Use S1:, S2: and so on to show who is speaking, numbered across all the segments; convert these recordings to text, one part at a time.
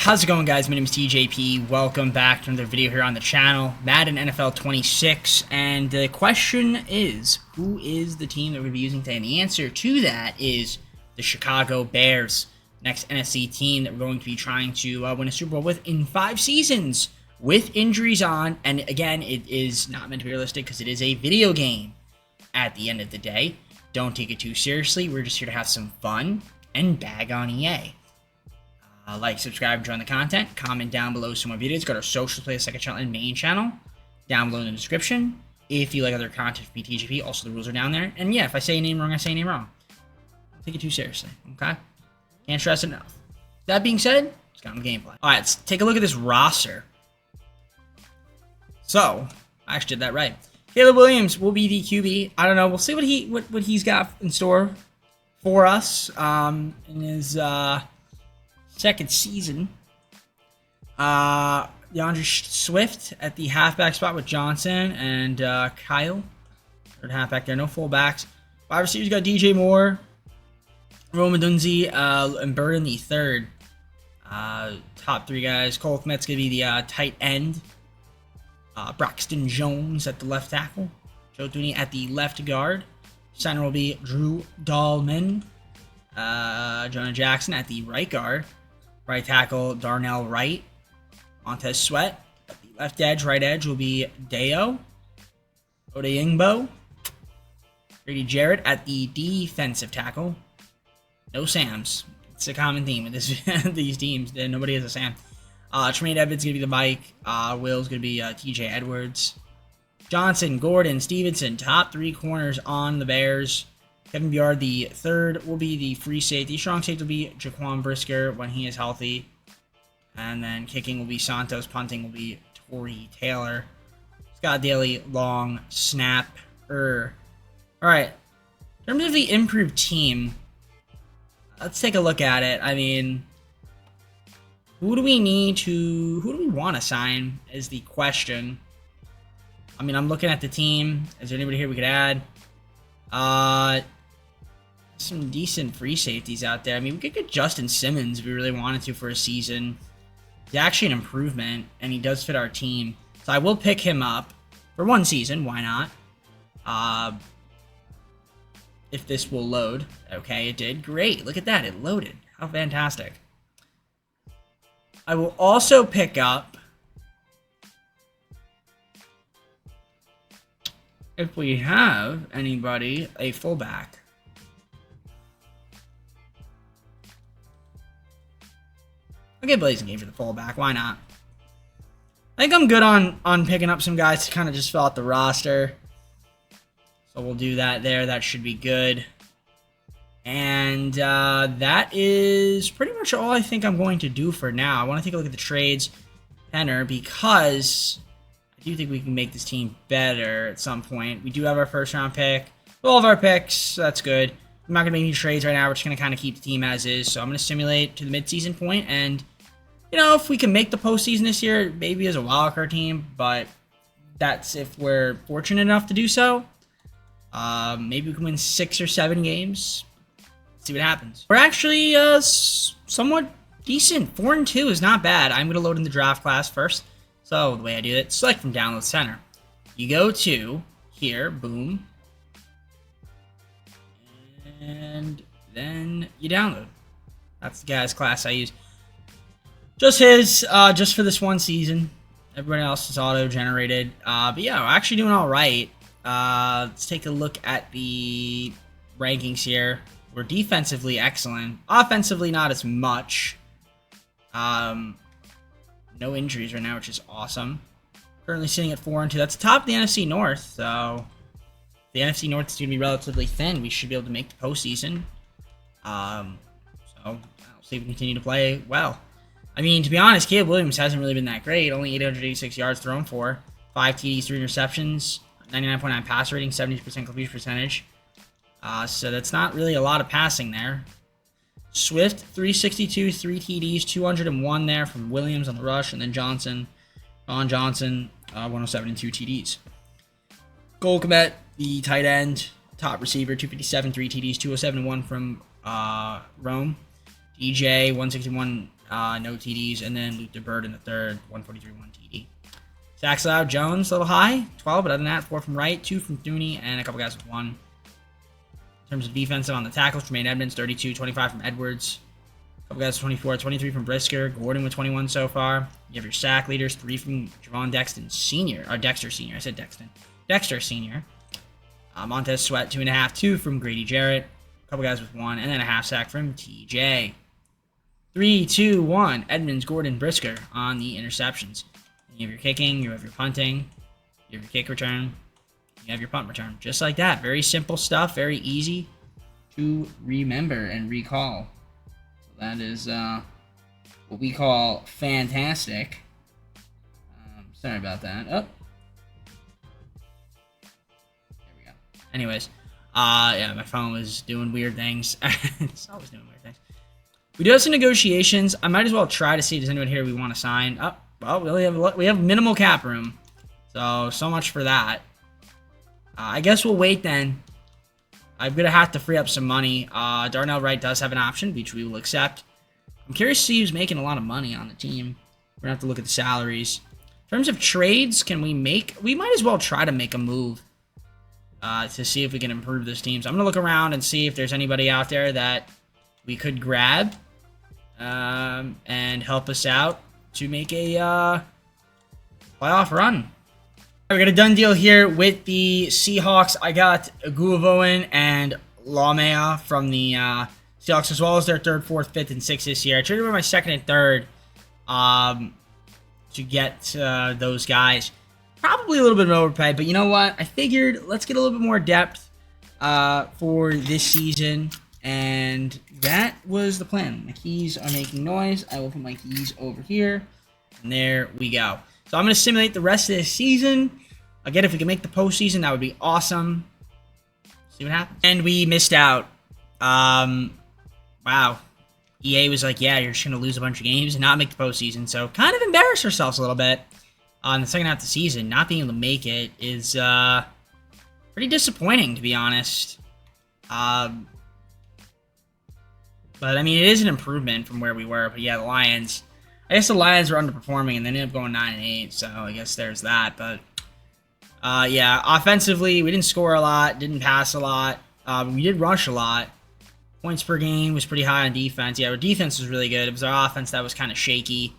S1: How's it going, guys? My name is TJP. Welcome back to another video here on the channel, Madden NFL 26, and the question is, who is the team that we're going to be using today? And the answer to that is the Chicago Bears, next NFC team that we're going to be trying to win a Super Bowl with in 5 seasons, with injuries on, and again, it is not meant to be realistic because it is a video game at the end of the day. Don't take it too seriously. We're just here to have some fun and bag on EA. Like, subscribe, join the content, comment down below some more videos. Go to our social play, second channel, and main channel down below in the description. If you like other content from TGP, also the rules are down there. And yeah, if I say a name wrong, I say a name wrong. Don't take it too seriously, okay? Can't stress it enough. That being said, let's get on the gameplay. All right, let's take a look at this roster. So, I actually did that right. Caleb Williams will be the QB. I don't know. We'll see what he's got in store for us in his second season. DeAndre Swift at the halfback spot with Johnson and Kyle. Third halfback there, no fullbacks. Wide receivers got DJ Moore, Roman Dunzi, and Burden the third. Top 3 guys. Cole Kmet's going to be the tight end. Braxton Jones at the left tackle. Joe Thuney at the left guard. Center will be Drew Dahlman. Jonah Jackson at the right guard. Right tackle, Darnell Wright. Montez Sweat. At the left edge, right edge will be Deo. Odeyingbo. Grady Jarrett at the defensive tackle. No Sams. It's a common theme with these teams. Nobody has a Sam. Tremaine Edmonds going to be the Mike. Will's going to be TJ Edwards. Johnson, Gordon, Stevenson, top 3 corners on the Bears. Kevin Byard, the third, will be the free safety. Strong safety will be Jaquan Brisker when he is healthy. And then kicking will be Santos. Punting will be Torrey Taylor. Scott Daly, long snapper. All right. In terms of the improved team, let's take a look at it. I mean, who do we want to sign is the question. I mean, I'm looking at the team. Is there anybody here we could add? Some decent free safeties out there. I mean, we could get Justin Simmons if we really wanted to for a season. He's actually an improvement, and he does fit our team. So I will pick him up for 1 season. Why not? If this will load. Okay, it did. Great. Look at that. It loaded. How fantastic. I will also pick up, if we have anybody, a fullback. I'll get Blazing Game for the fullback. Why not? I think I'm good on picking up some guys to kind of just fill out the roster. So we'll do that there. That should be good. And that is pretty much all I think I'm going to do for now. I want to take a look at the trades tenor because I do think we can make this team better at some point. We do have our first round pick. All of our picks, so that's good. I'm not going to make any trades right now. We're just going to kind of keep the team as is. So I'm going to simulate to the midseason point. And, you know, if we can make the postseason this year, maybe as a wildcard team. But that's if we're fortunate enough to do so. Maybe we can win 6 or 7 games. See what happens. We're actually somewhat decent. 4-2 is not bad. I'm going to load in the draft class first. So the way I do it, select from download center. You go to here, boom. And then you download. That's the guy's class I use. Just his, just for this 1 season. Everybody else is auto-generated. But yeah, we're actually doing all right. Let's take a look at the rankings here. We're defensively excellent. Offensively, not as much. No injuries right now, which is awesome. Currently sitting at 4-2. That's the top of the NFC North, so the NFC North is going to be relatively thin. We should be able to make the postseason. So I'll see if we continue to play well. I mean, to be honest, Caleb Williams hasn't really been that great. Only 886 yards thrown for, 5 TDs, 3 interceptions, 99.9 pass rating, 70% completion percentage. So that's not really a lot of passing there. Swift, 362, 3 TDs, 201 there from Williams on the rush, and then Johnson, 107 and 2 TDs. Cole Kmet, the tight end, top receiver, 257, 3 TDs, 207 and 1 from Rome. DJ, 161 no TDs, and then Luther Bird in the third, 143, 1 TD. Sacks allowed, Jones a little high, 12, but other than that, 4 from Wright, 2 from Thuney, and a couple guys with 1. In terms of defensive on the tackles, Tremaine Edmonds, 32, 25 from Edwards. A couple guys with 24, 23 from Brisker. Gordon with 21 so far. You have your sack leaders, 3 from Javon Dexter Sr. I said Dexton. Dexter Sr. Montez Sweat, 2.5, 2 from Grady Jarrett. A couple guys with 1, and then a half sack from TJ. 3, 2, 1. Edmonds, Gordon, Brisker on the interceptions. You have your kicking, you have your punting, you have your kick return, you have your punt return. Just like that. Very simple stuff, very easy to remember and recall. So that is what we call fantastic. Sorry about that. Oh. There we go. Anyways, yeah, my phone was doing weird things. It's always doing weird things. We do have some negotiations. I might as well try to see if there's anyone here we want to sign. Oh, well, we have minimal cap room. So much for that. I guess we'll wait then. I'm going to have to free up some money. Darnell Wright does have an option, which we will accept. I'm curious to see who's making a lot of money on the team. We're going to have to look at the salaries. In terms of trades, can we make... We might as well try to make a move to see if we can improve this team. So I'm going to look around and see if there's anybody out there that we could grab and help us out to make a playoff run. We got a done deal here with the Seahawks. I got Guavoen and Lamea from the Seahawks, as well as their 3rd, 4th, 5th, and 6th this year. I traded away my 2nd and 3rd to get those guys. Probably a little bit of overpay, but you know what? I figured let's get a little bit more depth for this season, and that was the plan. My keys are making noise. I will put my keys over here, and there we go. So I'm going to simulate the rest of this season. Again, if we can make the postseason, that would be awesome. See what happens. And we missed out. Wow. EA was like, yeah, you're just going to lose a bunch of games and not make the postseason. So kind of embarrassed ourselves a little bit on the second half of the season. Not being able to make it is pretty disappointing, to be honest. But, I mean, it is an improvement from where we were. But, yeah, the Lions... I guess the Lions were underperforming, and they ended up going 9-8, so I guess there's that. But, yeah, offensively, we didn't score a lot, didn't pass a lot. We did rush a lot. Points per game was pretty high on defense. Yeah, our defense was really good. It was our offense that was kind of shaky.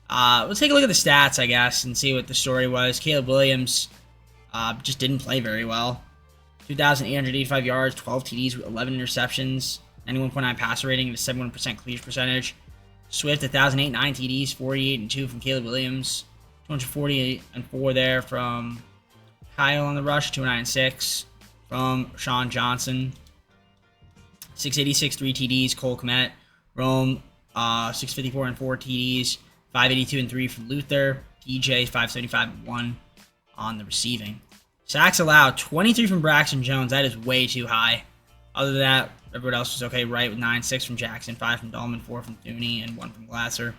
S1: Let's take a look at the stats, I guess, and see what the story was. Caleb Williams just didn't play very well. 2,885 yards, 12 TDs, 11 interceptions, 91.9 passer rating, and a 71% cleavage percentage. Swift, 1,008, 9 TDs, 48 and 2 from Caleb Williams. 248 and 4 there from Kyle on the rush. 209 and 6 from Sean Johnson. 686, 3 TDs, Cole Kmet. Rome, 654 and 4 TDs. 582 and 3 from Luther. DJ, 575 and 1 on the receiving. Sacks allowed, 23 from Braxton Jones. That is way too high. Other than that, everyone else was okay. Right with 9, 6 from Jackson, 5 from Dahlman, 4 from Thuney, and 1 from Glasser.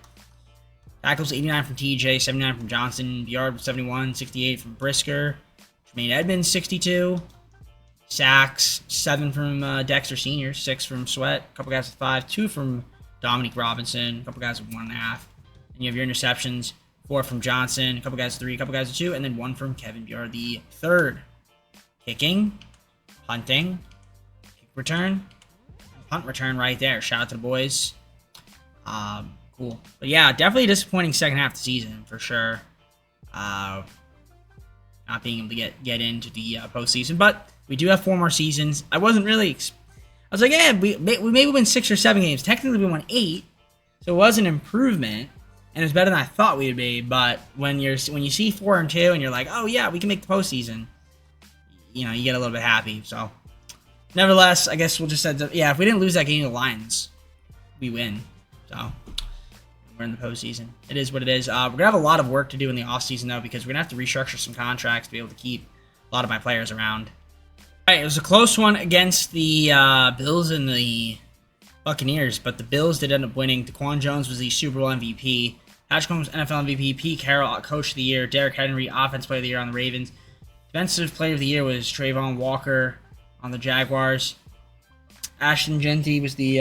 S1: Tackles, 89 from TJ, 79 from Johnson. Yard, 71, 68 from Brisker. Tremaine Edmonds, 62. Sacks, 7 from Dexter Sr., 6 from Sweat. A couple guys with 5. 2 from Dominique Robinson. A couple guys with 1.5. And you have your interceptions, 4 from Johnson. A couple guys with 3. A couple guys with 2. And then 1 from Kevin Bjorn, the third. Kicking, punting, return, punt return right there. Shout out to the boys. Cool. But yeah, definitely a disappointing second half of the season for sure. Not being able to get into the postseason, but we do have 4 more seasons. I wasn't really. I was like, yeah, we maybe win 6 or 7 games. Technically, we won 8, so it was an improvement, and it was better than I thought we would be. But when you see 4 and 2, and you're like, oh yeah, we can make the postseason, you know, you get a little bit happy. So. Nevertheless, I guess we'll just say, yeah, if we didn't lose that game to the Lions, we win. So, we're in the postseason. It is what it is. We're going to have a lot of work to do in the offseason, though, because we're going to have to restructure some contracts to be able to keep a lot of my players around. All right, it was a close one against the Bills and the Buccaneers, but the Bills did end up winning. DaQuan Jones was the Super Bowl MVP. Patrick Mahomes, NFL MVP. Pete Carroll, Coach of the Year. Derrick Henry, Offensive Player of the Year on the Ravens. Defensive Player of the Year was Trayvon Walker on the Jaguars. Ashton Genty was the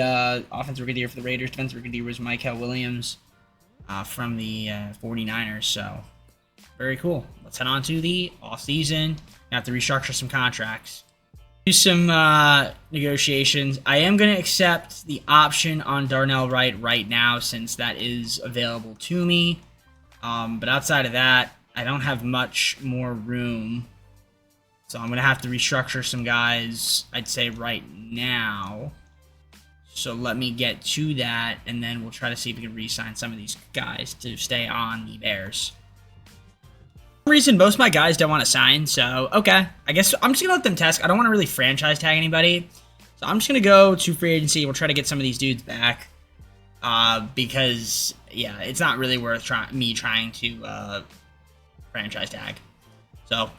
S1: offensive rookie of the year for the Raiders. Defensive rookie of the year was Michael Williams from the 49ers. So, very cool. Let's head on to the offseason. Have to restructure some contracts. Do some negotiations. I am going to accept the option on Darnell Wright right now since that is available to me. But outside of that, I don't have much more room. So I'm going to have to restructure some guys, I'd say, right now. So let me get to that, and then we'll try to see if we can re-sign some of these guys to stay on the Bears. For some reason, most of my guys don't want to sign, so okay. I guess I'm just going to let them test. I don't want to really franchise tag anybody. So I'm just going to go to free agency. We'll try to get some of these dudes back. Because, yeah, it's not really worth me trying to franchise tag. So,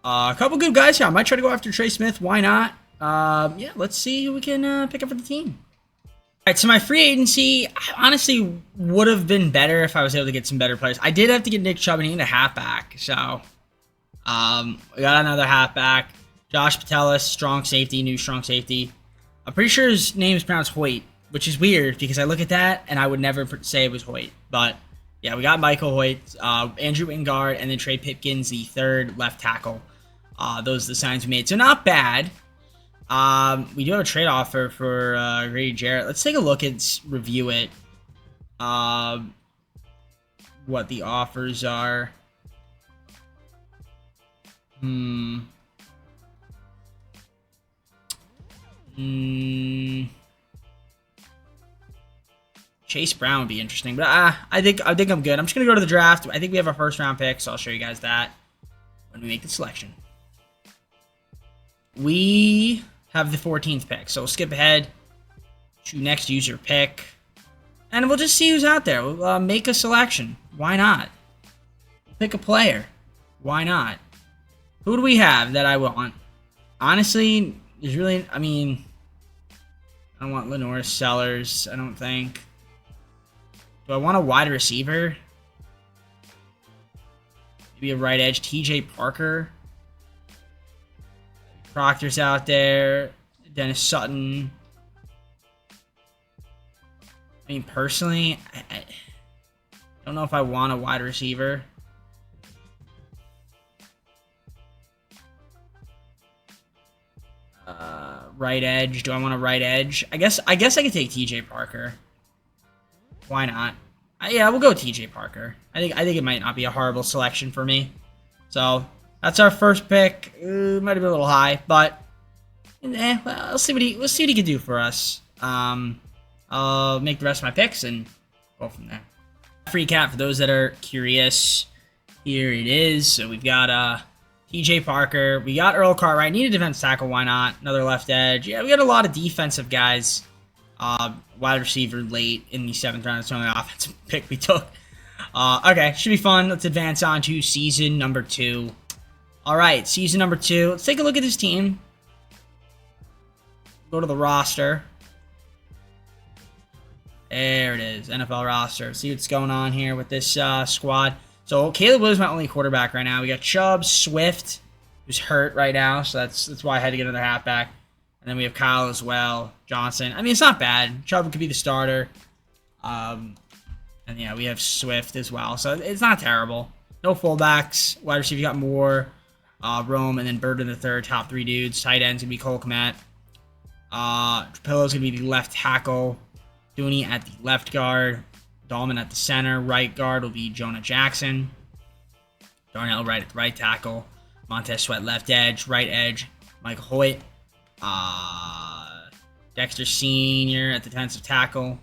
S1: a couple good guys here. I might try to go after Trey Smith. Why not? Yeah, let's see who we can pick up for the team. All right, so my free agency honestly would have been better if I was able to get some better players. I did have to get Nick Chubb and he need a halfback. So, we got another halfback. Josh Patelis, strong safety, new strong safety. I'm pretty sure his name is pronounced Hoyt, which is weird because I look at that and I would never say it was Hoyt. But, yeah, we got Michael Hoyt, Andrew Wingard, and then Trey Pipkins, the third left tackle. Those are the signs we made. So not bad. We do have a trade offer for Grady Jarrett. Let's take a look and review it. What the offers are. Chase Brown would be interesting, but I think I'm good. I'm just gonna go to the draft. I think we have a first round pick, so I'll show you guys that when we make the selection. We have the 14th pick, so we'll skip ahead to next user pick, and we'll just see who's out there. We'll make a selection. Why not? Pick a player. Why not? Who do we have that I want? Honestly, there's really, I mean, I don't want Lenore Sellers, I don't think. Do I want a wide receiver? Maybe a right edge, TJ Parker. Proctor's out there. Dennis Sutton. I mean, personally, I don't know if I want a wide receiver. Right edge. Do I want a right edge? I guess I could take TJ Parker. Why not? Yeah, we'll go TJ Parker. I think it might not be a horrible selection for me. So that's our first pick. Might have been a little high, but well, we'll see what he can do for us. I'll make the rest of my picks and go from there. Free cap for those that are curious. Here it is. So we've got TJ Parker. We got Earl Cartwright. Need a defense tackle. Why not? Another left edge. Yeah, we got a lot of defensive guys. Wide receiver late in the 7th round. That's the only offensive pick we took. Okay, should be fun. Let's advance on to season number 2. All right, season number 2. Let's take a look at this team. Go to the roster. There it is, NFL roster. See what's going on here with this squad. So Caleb Williams is my only quarterback right now. We got Chubb, Swift, who's hurt right now, so that's why I had to get another halfback. And then we have Kyle as well, Johnson. I mean, it's not bad. Chubb could be the starter. And yeah, we have Swift as well, so it's not terrible. No fullbacks. Wide receiver, you got Moore, Rome, and then Bird in the third. Top 3 dudes. Tight end's gonna be Cole Kmet. Trapillo's gonna be the left tackle. Dooney at the left guard. Dahlman at the center. Right guard will be Jonah Jackson. Darnell Wright at the right tackle. Montez Sweat left edge. Right edge, Michael Hoyt. Dexter Sr. at the defensive tackle.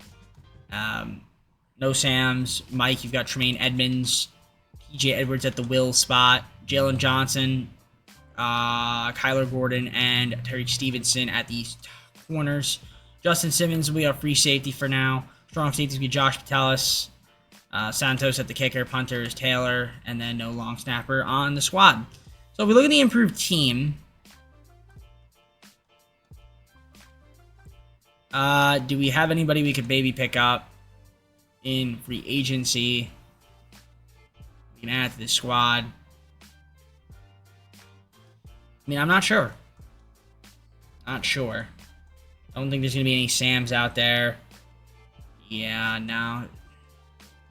S1: No Sams. Mike, you've got Tremaine Edmonds. TJ Edwards at the will spot. Jalen Johnson. Kyler Gordon and Tariq Stevenson at the corners. Justin Simmons will be our free safety for now. Strong safeties will be Josh Patelis. Santos at the kicker. Punter is Taylor. And then no long snapper on the squad. So if we look at the improved team. Do we have anybody we could maybe pick up in free agency? We can add to this squad. I mean, I'm not sure. Not sure. I don't think there's going to be any Sams out there. Yeah, no.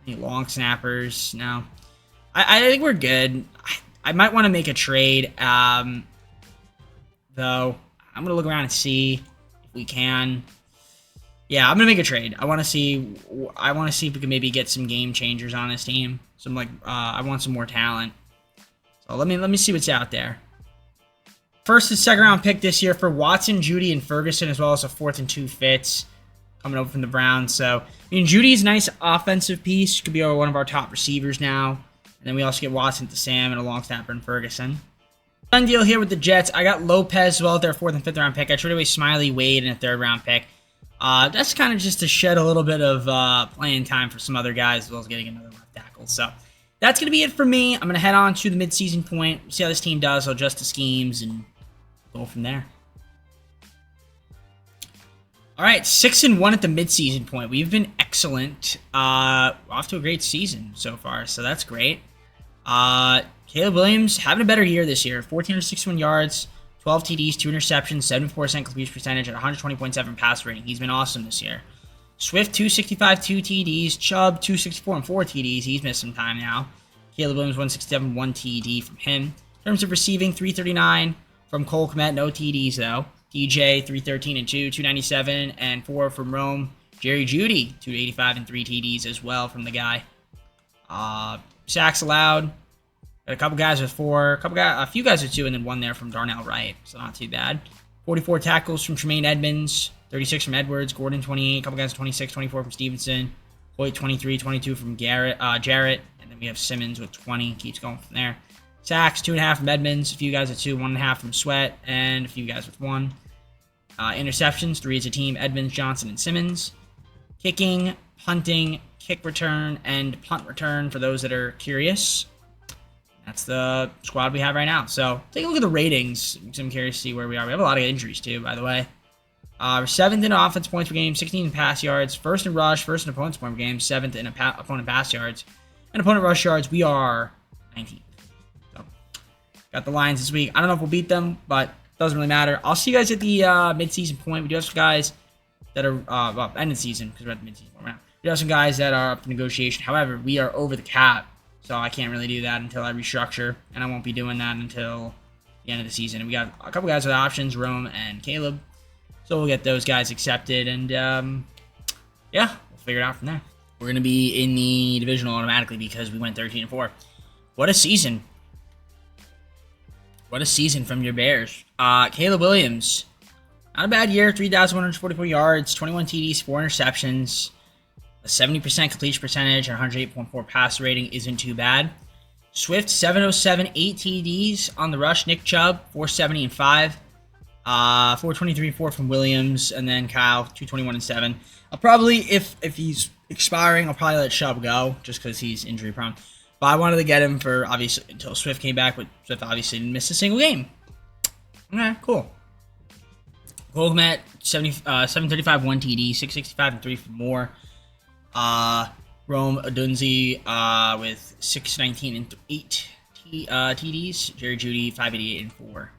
S1: Any long snappers? No. I think we're good. I might want to make a trade, though. I'm going to look around and see if we can. Yeah, I'm going to make a trade. I want to see if we can maybe get some game changers on this team. Some, like, I want some more talent. So let me see what's out there. First and second round pick this year for Watson, Judy, and Ferguson, as well as a 4th and 2 Fitz coming over from the Browns. So, I mean, Judy's a nice offensive piece. Could be one of our top receivers now. And then we also get Watson to Sam and a long snapper in Ferguson. Done deal here with the Jets. I got Lopez as well at their 4th and 5th round pick. I traded away Smiley, Wade, and a 3rd round pick. That's kind of just to shed a little bit of playing time for some other guys, as well as getting another left tackle. So, that's going to be it for me. I'm going to head on to the midseason point, see how this team does. I'll adjust the schemes and go from there. All right, 6-1 at the midseason point. We've been excellent. Off to a great season so far, so that's great. Caleb Williams having a better year this year. 1,461 yards, 12 TDs, 2 interceptions, 74% completion percentage, and 120.7 pass rating. He's been awesome this year. Swift, 265, 2 TDs. Chubb, 264 and 4 TDs. He's missed some time now. Caleb Williams, 167, 1 TD from him. In terms of receiving, 339 from Cole Kmet. No TDs, though. DJ, 313 and 2, 297 and 4 from Rome. Jerry Jeudy, 285 and 3 TDs as well from the guy. Sacks allowed. Got a couple guys with 4, a few guys with 2, and then 1 there from Darnell Wright, so not too bad. 44 tackles from Tremaine Edmonds, 36 from Edwards, Gordon 28, a couple guys with 26, 24 from Stevenson, Hoyt 23, 22 from Jarrett, and then we have Simmons with 20, keeps going from there. Sacks, 2.5 from Edmonds, a few guys with 2, 1.5 from Sweat, and a few guys with 1. Interceptions, 3 as a team, Edmonds, Johnson, and Simmons. Kicking, punting, kick return, and punt return for those that are curious. That's the squad we have right now. So take a look at the ratings. I'm curious to see where we are. We have a lot of injuries too, by the way. We're 7th in offense points per game, 16 in pass yards, 1st in rush, 1st in opponent's point per game, 7th in opponent pass yards, and opponent rush yards. We are 19th. So got the Lions this week. I don't know if we'll beat them, but it doesn't really matter. I'll see you guys at the midseason point. We do have some guys that are well, end of season because we're at the midseason point right now. We do have some guys that are up for negotiation. However, we are over the cap. So I can't really do that until I restructure, and I won't be doing that until the end of the season. And we got a couple guys with options, Rome and Caleb. So we'll get those guys accepted, and yeah, we'll figure it out from there. We're going to be in the divisional automatically because we went 13-4. What a season. What a season from your Bears. Caleb Williams, not a bad year, 3,144 yards, 21 TDs, 4 interceptions. A 70% completion percentage and 108.4 passer rating isn't too bad. Swift, 707, 8 TDs on the rush. Nick Chubb, 470 and 5. 423 and 4 from Williams. And then Kyle, 221 and 7. I'll probably, if he's expiring, I'll probably let Chubb go just because he's injury prone. But I wanted to get him for, obviously, until Swift came back, but Swift obviously didn't miss a single game. Okay, cool. Cole Kmet, 735, 1 TD, 665 and 3 for more. Rome Odunze with 619 and 8 TDs. Jerry Jeudy 588 and 4.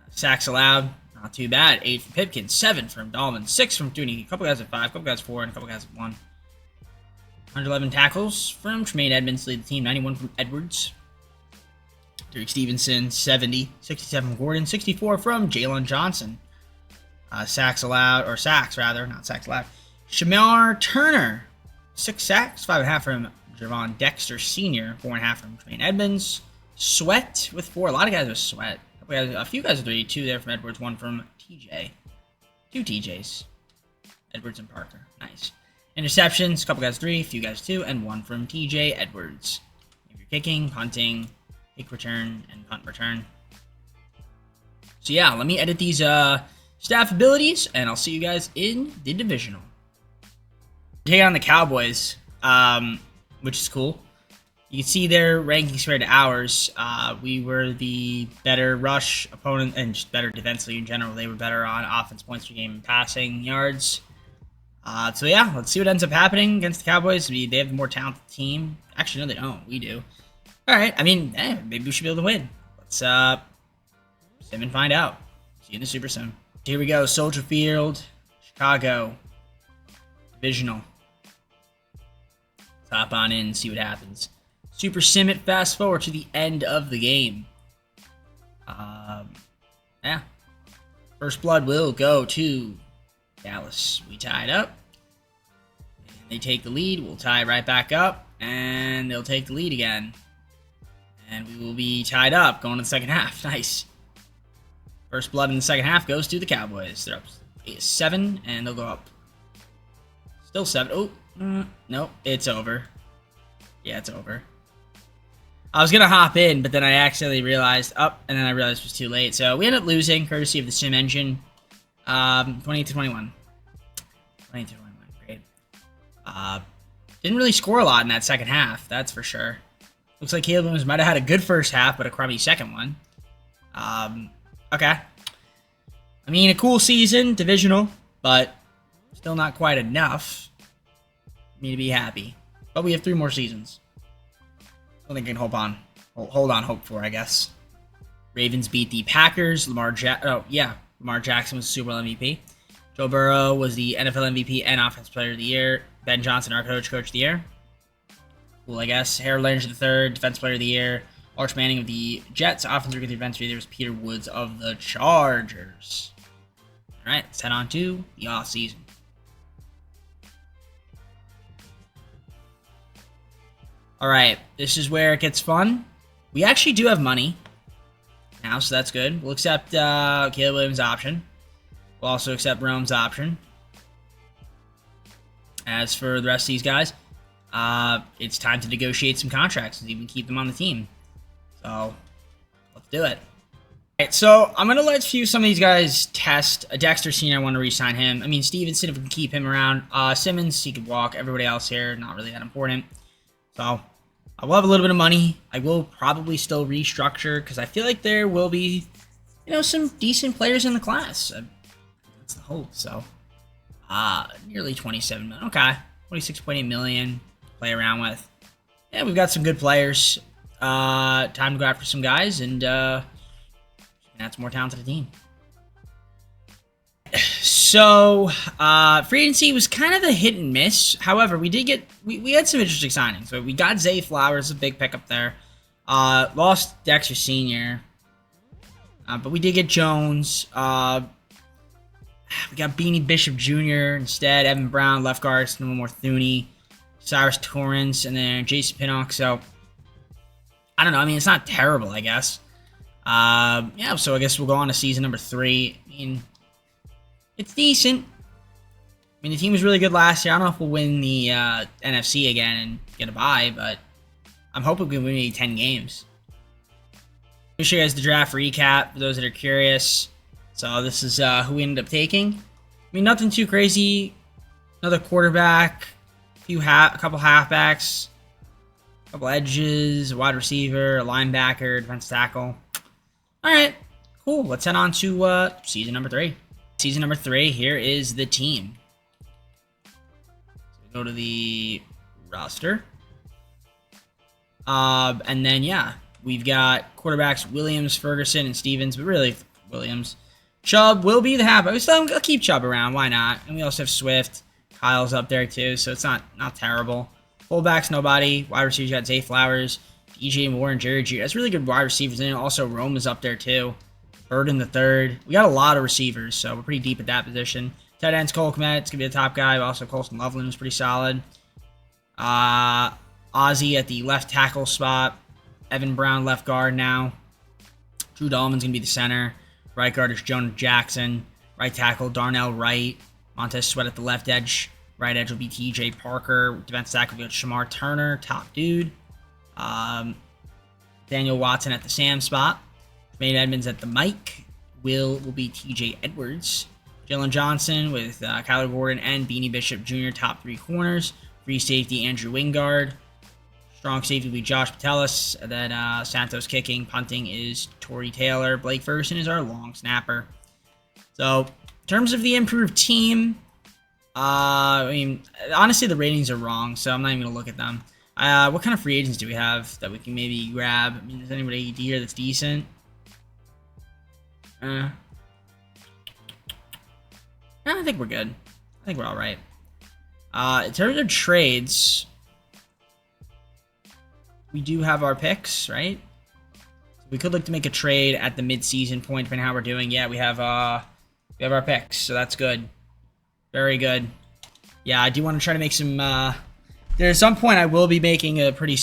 S1: Sacks allowed, not too bad. 8 from Pipkins, 7 from Dahlman, 6 from Dooney. A couple guys at 5, a couple guys at 4, and a couple guys at 1. 111 tackles from Tremaine Edmonds, lead the team. 91 from Edwards. Derek Stevenson 70, 67 from Gordon, 64 from Jalen Johnson. Sacks allowed, or sacks rather, not sacks allowed. Shamar Turner, 6 sacks, 5.5 from Javon Dexter Sr., 4.5 from Tremaine Edmonds. Sweat with 4. A lot of guys with Sweat. A few guys with 3. 2 there from Edwards, 1 from TJ. 2 TJs. Edwards and Parker. Nice. Interceptions, a couple guys 3, a few guys 2, and 1 from TJ Edwards. If you're kicking, punting, kick return, and punt return. So yeah, let me edit these staff abilities, and I'll see you guys in the divisional. Take on the Cowboys, which is cool. You can see their rankings compared to ours. We were the better rush opponent and just better defensively in general. They were better on offense points per game and passing yards. So yeah, let's see what ends up happening against the Cowboys. They have the more talented team. Actually, no, they don't. We do. All right. I mean, maybe we should be able to win. Let's sim and find out. See you in the Super Sim. Here we go. Soldier Field, Chicago. Divisional. Let's hop on in and see what happens. Super Sim it. Fast forward to the end of the game. Yeah. First blood will go to Dallas. We tied up. And they take the lead. We'll tie right back up. And they'll take the lead again. And we will be tied up going to the second half. Nice. First blood in the second half goes to the Cowboys. They're up 7, and they'll go up. Still 7. Oh, no, it's over. Yeah, it's over. I was going to hop in, but then I accidentally realized, and then I realized it was too late. So we ended up losing, courtesy of the Sim Engine. 28-21. 28-21, great. Didn't really score a lot in that second half, that's for sure. Looks like Caleb Williams might have had a good first half, but a crummy second one. Okay. I mean, a cool season, divisional, but still not quite enough for me to be happy. But we have 3 more seasons. Something I can hold on hope for, I guess. Ravens beat the Packers. Lamar Jackson was the Super Bowl MVP. Joe Burrow was the NFL MVP and Offensive Player of the Year. Ben Johnson, our Coach of the Year. Cool, I guess. Harold Landry III, Defensive Player of the Year. Arch Manning of the Jets. Offensive Rookie of the Defensive Player of the Year was Peter Woods of the Chargers. All right, let's head on to the offseason. All right, this is where it gets fun. We actually do have money now, so that's good. We'll accept Caleb Williams' option. We'll also accept Rome's option. As for the rest of these guys, it's time to negotiate some contracts and even keep them on the team. So, let's do it. All right, so I'm going to let some of these guys test. Dexter Senior, I want to re-sign him. I mean, Stevenson, if we can keep him around. Simmons, he could walk. Everybody else here, not really that important. So, I will have a little bit of money. I will probably still restructure because I feel like there will be, some decent players in the class. That's the hope. So, nearly 27 million. Okay, 26.8 million to play around with. Yeah, we've got some good players. Time to go after some guys and add some more talent to the team. So, free agency was kind of a hit and miss. However, we had some interesting signings. So we got Zay Flowers, a big pickup there. Lost Dexter Senior, but we did get Jones. We got Beanie Bishop Jr. instead. Evan Brown, left guard. No more Thuney. Cyrus Torrance, and then Jason Pinnock. So, I don't know. I mean, it's not terrible, I guess. Yeah, so I guess we'll go on to season number 3. I mean, it's decent. I mean, the team was really good last year. I don't know if we'll win the NFC again and get a bye, but I'm hoping we win maybe 10 games. Let me show you guys the draft recap for those that are curious. So this is who we ended up taking. I mean, nothing too crazy. Another quarterback, a couple halfbacks, a couple edges, a wide receiver, a linebacker, defensive tackle. All right, cool. Let's head on to season number 3. Season number 3, here is the team. So we go to the roster. And then, yeah, we've got quarterbacks Williams, Ferguson, and Stevens, but really Williams. Chubb will be the halfback. I'll keep Chubb around. Why not? And we also have Swift. Kyle's up there, too, so it's not terrible. Fullbacks, nobody. Wide receivers, you got Zay Flowers, DJ Moore, and Jerry G. That's really good wide receivers. And also, Rome is up there, too. Bird in the 3rd. We got a lot of receivers, so we're pretty deep at that position. Tight ends, Cole Kmet. It's going to be the top guy. Also, Colston Loveland was pretty solid. Ozzy at the left tackle spot. Evan Brown, left guard now. Drew Dahlman's going to be the center. Right guard is Jonah Jackson. Right tackle, Darnell Wright. Montez Sweat at the left edge. Right edge will be TJ Parker. Defensive tackle will be Shamar Turner, top dude. Daniel Watson at the Sam spot. Jermaine Edmonds at the Mike. Will be TJ Edwards. Jalen Johnson with Kyler Gordon and Beanie Bishop Jr. top 3 corners. Free safety Andrew Wingard. Strong safety will be Josh Patelis. And then Santos kicking. Punting is Torrey Taylor. Blake Ferguson is our long snapper. So, in terms of the improved team, I mean, honestly, the ratings are wrong, so I'm not even going to look at them. What kind of free agents do we have that we can maybe grab? I mean, is anybody here that's decent? I think we're good. I think we're all right. In terms of trades, we do have our picks, right? We could look to make a trade at the mid-season point, depending on how we're doing. Yeah, we have our picks, so that's good. Very good. Yeah, I do want to try to make some. There at some point, I will be making a pretty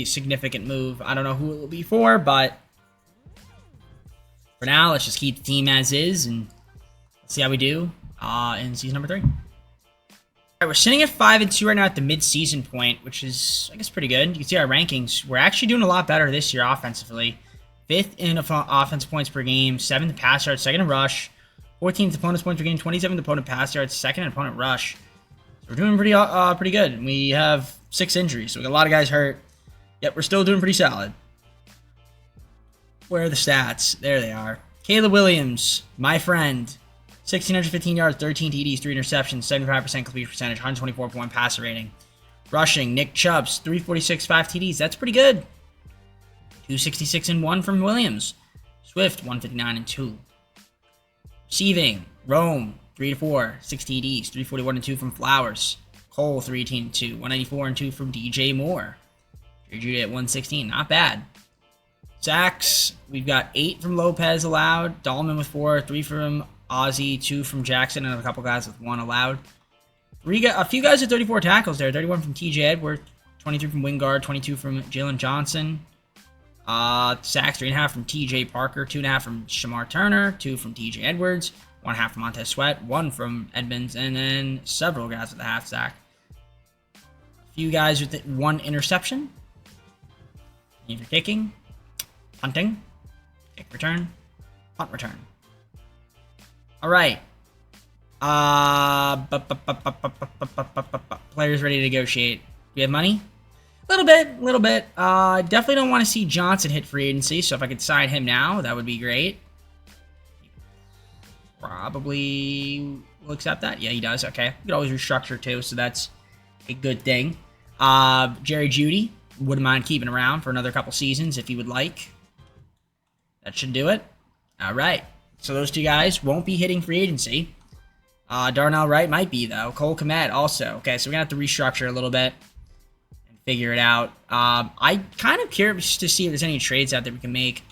S1: significant move. I don't know who it will be for, but for now, let's just keep the team as is and see how we do in season number 3. All right, we're sitting at 5-2 right now at the mid-season point, which is, I guess, pretty good. You can see our rankings. We're actually doing a lot better this year offensively. 5th in offensive points per game, 7th pass yards, 2nd in rush, 14th opponent's points per game, 27th opponent pass yards, 2nd in opponent rush. So we're doing pretty good. We have 6 injuries, so we got a lot of guys hurt. Yet we're still doing pretty solid. Where are the stats? There they are. Caleb Williams, my friend, 1,615 yards, 13 TDs, 3 interceptions, 75% completion percentage, 124.1 passer rating. Rushing, Nick Chubbs, 346, 5 TDs. That's pretty good. 266 and 1 from Williams. Swift, 159 and 2. Receiving, Rome, 3-4, 6 TDs, 341 and 2 from Flowers. Cole, 318 and 2, 194 and 2 from DJ Moore. Judy at 116, not bad. Sacks, we've got 8 from Lopez allowed. Dahlman with 4, 3 from Ozzie, 2 from Jackson, and a couple guys with 1 allowed. A few guys with 34 tackles there. 31 from TJ Edwards, 23 from Wingard, 22 from Jalen Johnson. Sacks, 3.5 from TJ Parker, 2.5 from Shamar Turner, 2 from TJ Edwards, 1.5 from Montez Sweat, 1 from Edmonds, and then several guys with a half sack. A few guys with 1 interception. Either kicking, punting, kick return, punt return. All right. Players ready to negotiate. Do we have money? A little bit. Definitely don't want to see Johnson hit free agency, so if I could sign him now, that would be great. Probably will accept that. Yeah, he does. Okay. You could always restructure too, so that's a good thing. Jerry Jeudy, wouldn't mind keeping around for another couple seasons if he would like. That should do it. All right. So those 2 guys won't be hitting free agency. Darnell Wright might be, though. Cole Kmet also. Okay, so we're going to have to restructure a little bit and figure it out. I'm kind of curious to see if there's any trades out there we can make.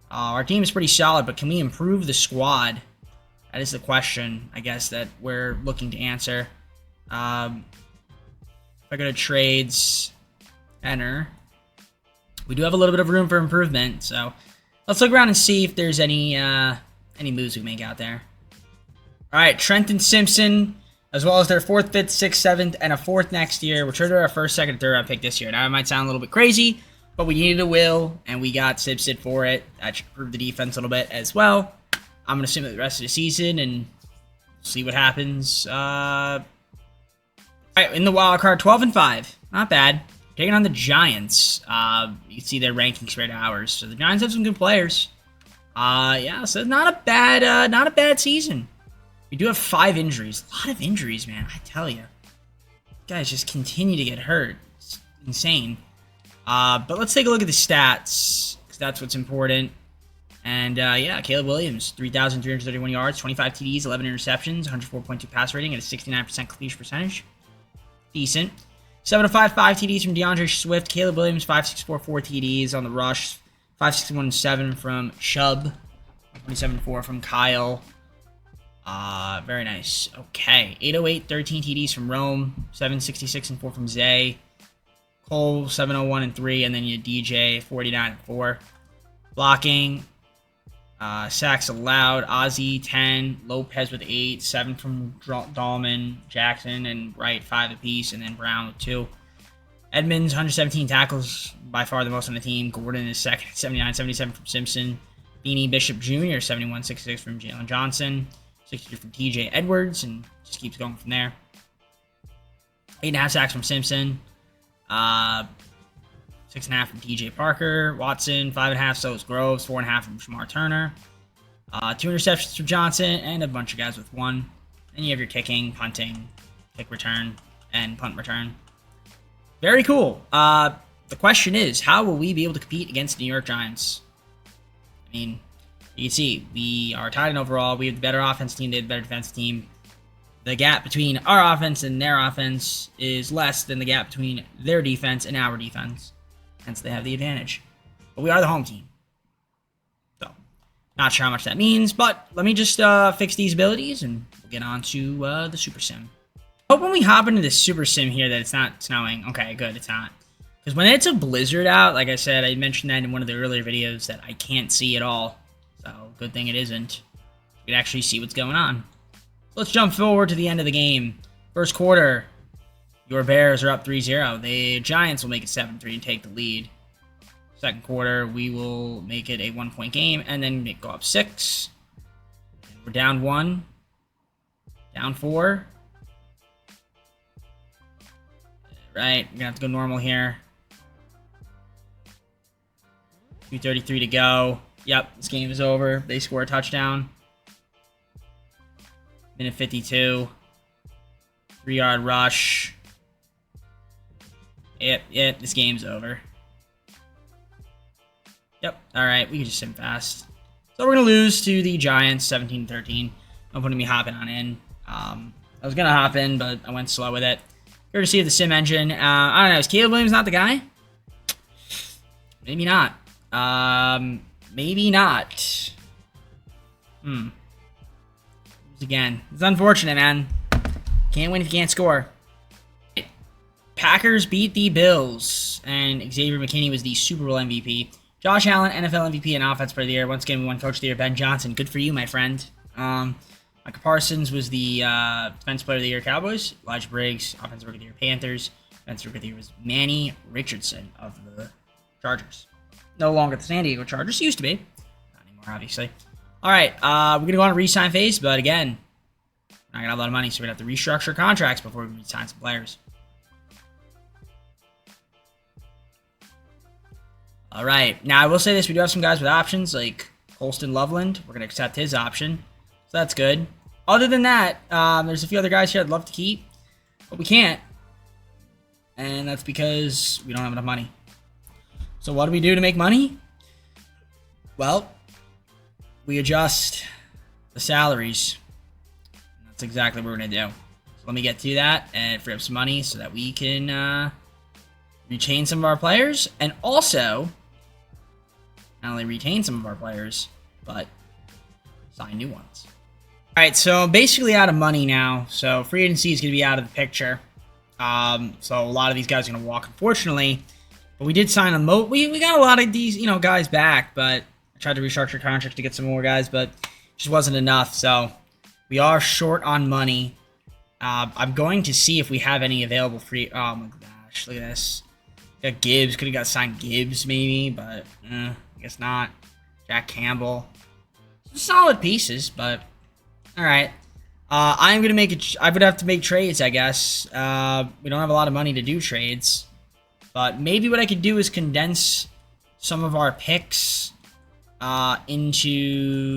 S1: Our team is pretty solid, but can we improve the squad? That is the question, I guess, that we're looking to answer. If I go to trades, enter. We do have a little bit of room for improvement, so let's look around and see if there's any moves we make out there. All right, Trenton Simpson, as well as their 4th, 5th, 6th, 7th, and a 4th next year. We're turned to our 1st, 2nd, 3rd round pick this year. Now, it might sound a little bit crazy, but we needed a will, and we got Simpson for it. That should improve the defense a little bit as well. I'm going to assume it the rest of the season and see what happens. All right, in the wild card, 12-5. Not bad. Taking on the Giants. You can see their rankings compared to ours. So the Giants have some good players. Yeah, so not a bad season. We do have 5 injuries. A lot of injuries, man. I tell you, guys just continue to get hurt. It's insane. But let's take a look at the stats because that's what's important. And yeah, Caleb Williams, 3,331 yards, 25 TDs, 11 interceptions, 104.2 pass rating, and a 69% completion percentage. Decent. 7-5, 5 TDs from DeAndre Swift. Caleb Williams, 5.64, 4 TDs on the rush. 5.61 7 from Chubb. 27-4 from Kyle. Very nice. Okay. 808, 13 TDs from Rome. 7.66 and 4 from Zay. Cole, 701 and 3. And then you DJ, 49 and 4. Blocking. Sacks allowed. Ozzie, 10. Lopez with 8. 7 from Dahlman, Jackson, and Wright, 5 apiece. And then Brown with 2. Edmonds, 117 tackles, by far the most on the team. Gordon is second, 79-77 from Simpson. Beanie Bishop Jr., 71-66 from Jalen Johnson. 62 from TJ Edwards, and just keeps going from there. 8.5 sacks from Simpson. 6.5 from TJ Parker. Watson, 5.5, so is Groves. 4.5 from Shamar Turner. 2 interceptions from Johnson, and a bunch of guys with 1. Then you have your kicking, punting, kick return, and punt return. Very cool. The question is, how will we be able to compete against the New York Giants? I mean, you can see, we are tied in overall. We have the better offense team. They have the better defense team. the gap between our offense and their offense is less than the gap between their defense and our defense. Hence, they have the advantage. But we are the home team. So, not sure how much that means, but let me just fix these abilities and we'll get on to the Super Sim. I hope when we hop into the Super Sim here that it's not snowing. Okay, good, it's not. Because when it's a blizzard out, like I said, I mentioned that in one of the earlier videos that I can't see at all. So, good thing it isn't. You can actually see what's going on. Let's jump forward to the end of the game. First quarter, your Bears are up 3-0. The Giants will make it 7-3 and take the lead. Second quarter, we will make it a 1-point game and then go up 6. We're down 1. Down 4. Right, we're going to have to go normal here. 2:33 to go. Yep, this game is over. They score a touchdown. Minute 52. 3-yard rush. Yep, this game's over. Yep, alright, we can just sim fast. So we're going to lose to the Giants, 17-13. I'm putting me hopping on in. I was going to hop in, but I went slow with it. Courtesy of the sim engine. I don't know, is Caleb Williams not the guy? Maybe not. Maybe not. Again, it's unfortunate, man. Can't win if you can't score. Packers beat the Bills, and Xavier McKinney was the Super Bowl MVP. Josh Allen, NFL MVP and Offense Player of the Year. Once again, we won Coach of the Year. Ben Johnson, good for you, my friend. Micah Parsons was the Defense Player of the Year, Cowboys. Elijah Briggs, Offensive Rookie of the Year, Panthers. Defensive Rookie of the Year was Manny Richardson of the Chargers. No longer the San Diego Chargers. Used to be. Not anymore, obviously. All right, we're going to go on a re-sign phase, but again, we're not going to have a lot of money, so we're going to have to restructure contracts before we re-sign some players. All right, now I will say this, we do have some guys with options, like Colston Loveland. We're going to accept his option, so that's good. Other than that, there's a few other guys here I'd love to keep, but we can't, and that's because we don't have enough money. So what do we do to make money? Well, we adjust the salaries. That's exactly what we're going to do. So let me get to that and free up some money so that we can retain some of our players and also not only retain some of our players, but sign new ones. All right, so I'm basically out of money now. So free agency is going to be out of the picture. So a lot of these guys are going to walk, unfortunately. But we did sign a we got a lot of these, guys back, but I tried to restructure contracts to get some more guys, but it just wasn't enough. So we are short on money. I'm going to see if we have any available free. Oh my gosh, look at this. Got Gibbs. Could have got signed Gibbs maybe, but I guess not. Jack Campbell. Some solid pieces, but all right. I'm gonna make it. I would have to make trades, I guess. We don't have a lot of money to do trades. But maybe what I could do is condense some of our picks into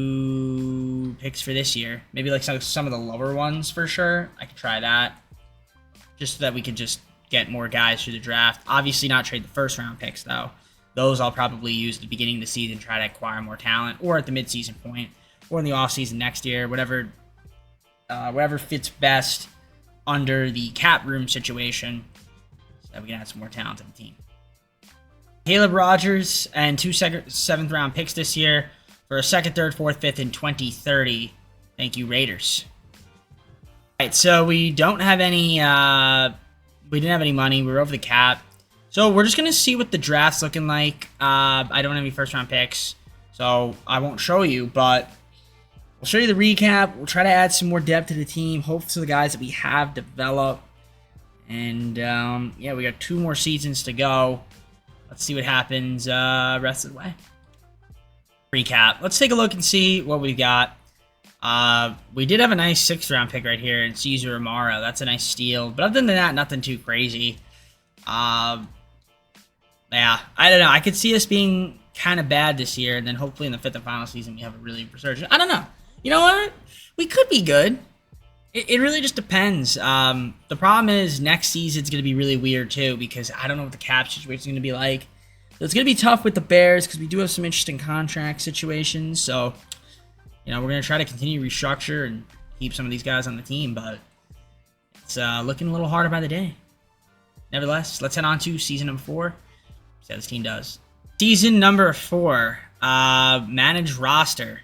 S1: picks for this year. Maybe like some of the lower ones for sure. I could try that. Just so that we could just get more guys through the draft. Obviously not trade the first round picks though. Those I'll probably use at the beginning of the season, try to acquire more talent, or at the midseason point, or in the offseason next year, whatever fits best under the cap room situation. That we can add some more talent to the team. Caleb Rogers and 2 7th round picks this year for a 2nd, 3rd, 4th, 5th in 2030. Thank you, Raiders. All right, so we don't have any. We didn't have any money. We were over the cap, so we're just gonna see what the draft's looking like. I don't have any 1st round picks, so I won't show you, but we'll show you the recap. We'll try to add some more depth to the team. Hopefully, the guys that we have develop. And, yeah, we got 2 more seasons to go. Let's see what happens rest of the way. Recap. Let's take a look and see what we've got. We did have a nice 6th round pick right here in Cesar Amaro. That's a nice steal. But other than that, nothing too crazy. Yeah, I don't know. I could see us being kind of bad this year. And then hopefully in the 5th and final season, we have a really resurgence. I don't know. You know what? We could be good. It really just depends. The problem is next season it's going to be really weird too because I don't know what the cap situation is going to be like. So it's going to be tough with the Bears because we do have some interesting contract situations. So, we're going to try to continue to restructure and keep some of these guys on the team. But It's looking a little harder by the day. Nevertheless, let's head on to season number 4. See how this team does. Season number 4. Managed roster.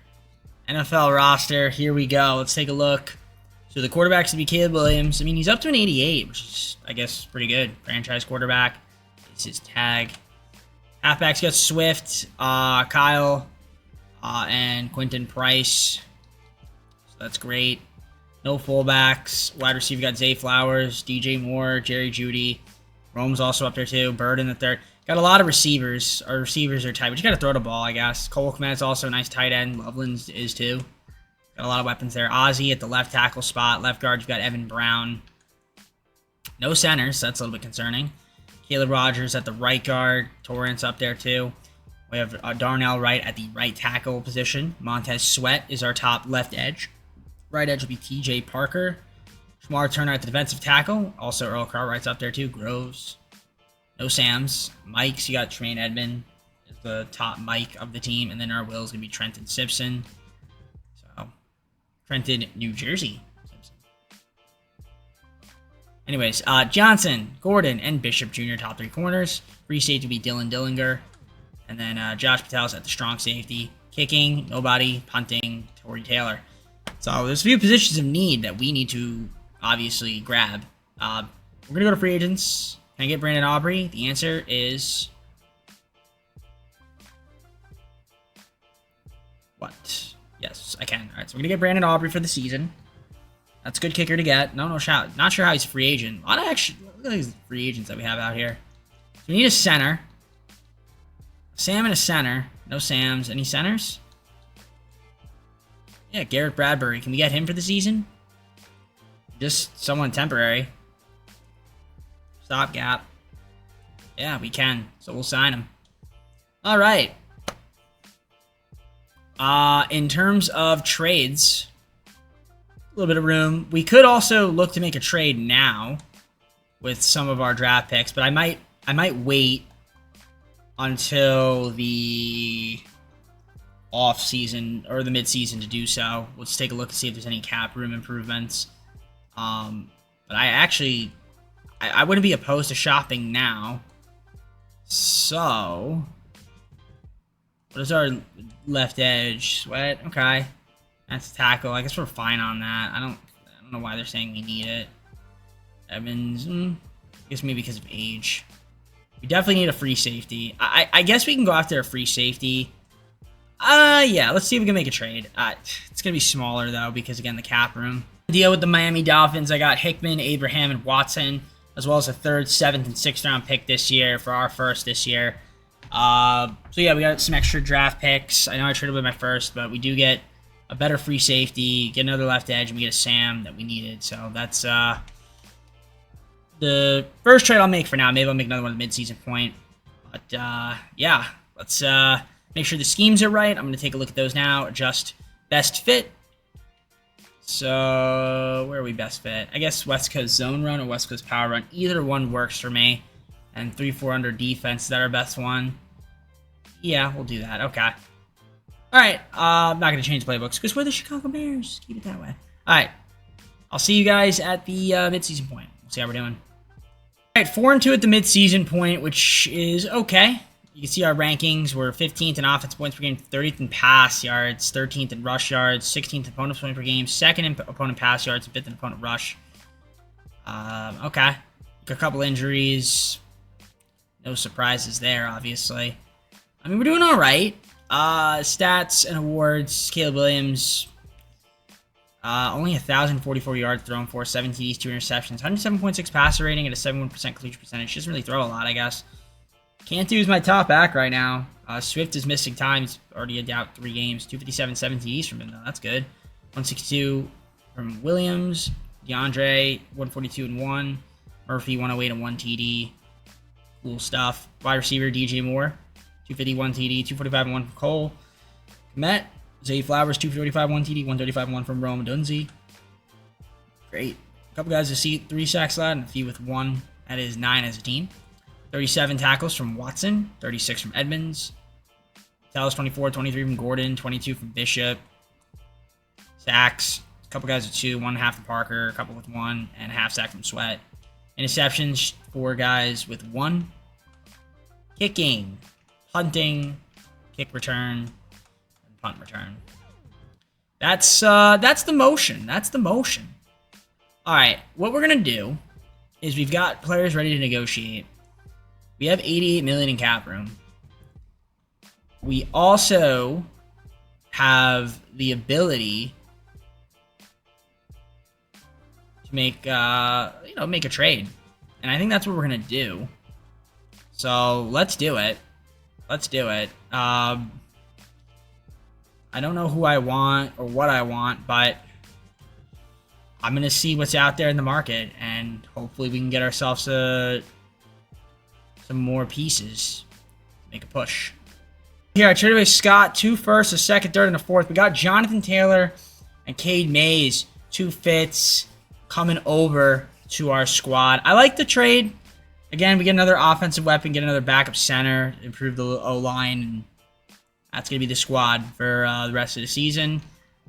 S1: NFL roster. Here we go. Let's take a look. So the quarterback's going to be Caleb Williams. I mean, he's up to an 88, which is, I guess, pretty good. Franchise quarterback. It's his tag. Halfbacks got Swift, Kyle, and Quentin Price. So that's great. No fullbacks. Wide receiver got Zay Flowers, DJ Moore, Jerry Jeudy. Rome's also up there too. Bird in the third. Got a lot of receivers. Our receivers are tight, but you got to throw the ball, I guess. Cole Kmet's also a nice tight end. Loveland's is too. Got a lot of weapons there. Ozzie at the left tackle spot. Left guard, you've got Evan Brown. No centers, so that's a little bit concerning. Caleb Rogers at the right guard. Torrance up there too. We have Darnell Wright at the right tackle position. Montez Sweat is our top left edge. Right edge will be TJ Parker. Shamar Turner at the defensive tackle. Also Earl Cartwright's up there too. Groves. No Sams. Mikes, you got Tremaine Edmond is the top Mike of the team. And then our will is going to be Trenton Simpson. So, Trenton, New Jersey. Simpson. Anyways, Johnson, Gordon, and Bishop Jr. top 3 corners. Free safety will be Dylan Dillinger. And then Josh Patel's at the strong safety. Kicking, nobody. Punting, Torrey Taylor. So there's a few positions of need that we need to obviously grab. We're going to go to free agents. Can I get Brandon Aubrey? The answer is... what? Yes, I can. All right, so we're going to get Brandon Aubrey for the season. That's a good kicker to get. No shout. Not sure how he's a free agent. A lot of actually, look at these free agents that we have out here. So we need a center. Sam and a center. No Sams. Any centers? Yeah, Garrett Bradbury. Can we get him for the season? Just someone temporary. Stopgap. Yeah, we can. So we'll sign him. All right. In terms of trades, a little bit of room. We could also look to make a trade now with some of our draft picks, but I might wait until the off-season or the mid-season to do so. Let's take a look and see if there's any cap room improvements. But I wouldn't be opposed to shopping now. So, what is our left edge? Sweat. Okay, that's a tackle. I guess we're fine on that. I don't know why they're saying we need it. Evans. I guess maybe because of age. We definitely need a free safety. I guess we can go after a free safety. Yeah, let's see if we can make a trade. It's going to be smaller, though, because, again, the cap room. Deal with the Miami Dolphins. I got Hickman, Abraham, and Watson, as well as a 3rd, 7th, and 6th round pick this year for our first this year. So, yeah, we got some extra draft picks. I know I traded with my first, but we do get a better free safety, get another left edge, and we get a Sam that we needed. So, that's the first trade I'll make for now. Maybe I'll make another one at the midseason point. But, yeah, let's make sure the schemes are right. I'm going to take a look at those now. Adjust best fit. So, where are we best fit? I guess West Coast zone run or West Coast power run. Either one works for me. And 3-4 under defense, is that our best one? Yeah, we'll do that. Okay. Alright, I'm not going to change playbooks because we're the Chicago Bears. Keep it that way. Alright. I'll see you guys at the midseason point. We'll see how we're doing. Alright, 4-2 at the midseason point, which is okay. You can see our rankings. We're 15th in offense points per game, 30th in pass yards, 13th in rush yards, 16th in opponent points per game, 2nd in opponent pass yards, and 5th in opponent rush. Okay. A couple injuries. No surprises there, obviously. I mean, we're doing all right. Stats and awards. Caleb Williams. Only 1,044 yards thrown for, 7 TDs, 2 interceptions, 107.6 passer rating, and a 71% completion percentage. Doesn't really throw a lot, I guess. Cantu is my top back right now. Swift is missing time. He's already out 3 games. 257, 7 TDs from him, though. That's good. 162 from Williams. DeAndre, 142 and 1. Murphy, 108 and 1 TD. Cool stuff. Wide receiver, DJ Moore. 251 TD, 245 and 1 from Cole. Kmet, Zay Flowers, 245 1 TD, 135 and 1 from Rome Dunzi. Great. A couple guys to see 3 sacks allowed and a few with 1. That is 9 as a team. 37 tackles from Watson, 36 from Edmonds. Dallas 24, 23 from Gordon, 22 from Bishop. Sacks, a couple guys with 2, 1.5 from Parker, a couple with 1, and a half sack from Sweat. Interceptions, 4 guys with 1. Kicking, punting, kick return, and punt return. That's the motion. That's the motion. All right, what we're gonna do is we've got players ready to negotiate. We have 88 million in cap room. We also have the ability to make make a trade, and I think that's what we're gonna do. So let's do it. Let's do it. I don't know who I want or what I want, but I'm gonna see what's out there in the market, and hopefully we can get ourselves some more pieces. Make a push. Here, I traded away Scott, 2 firsts, a second, third, and a fourth. We got Jonathan Taylor and Cade Mays, 2 fits, coming over to our squad. I like the trade. Again, we get another offensive weapon, get another backup center, improve the O-line, and that's going to be the squad for the rest of the season.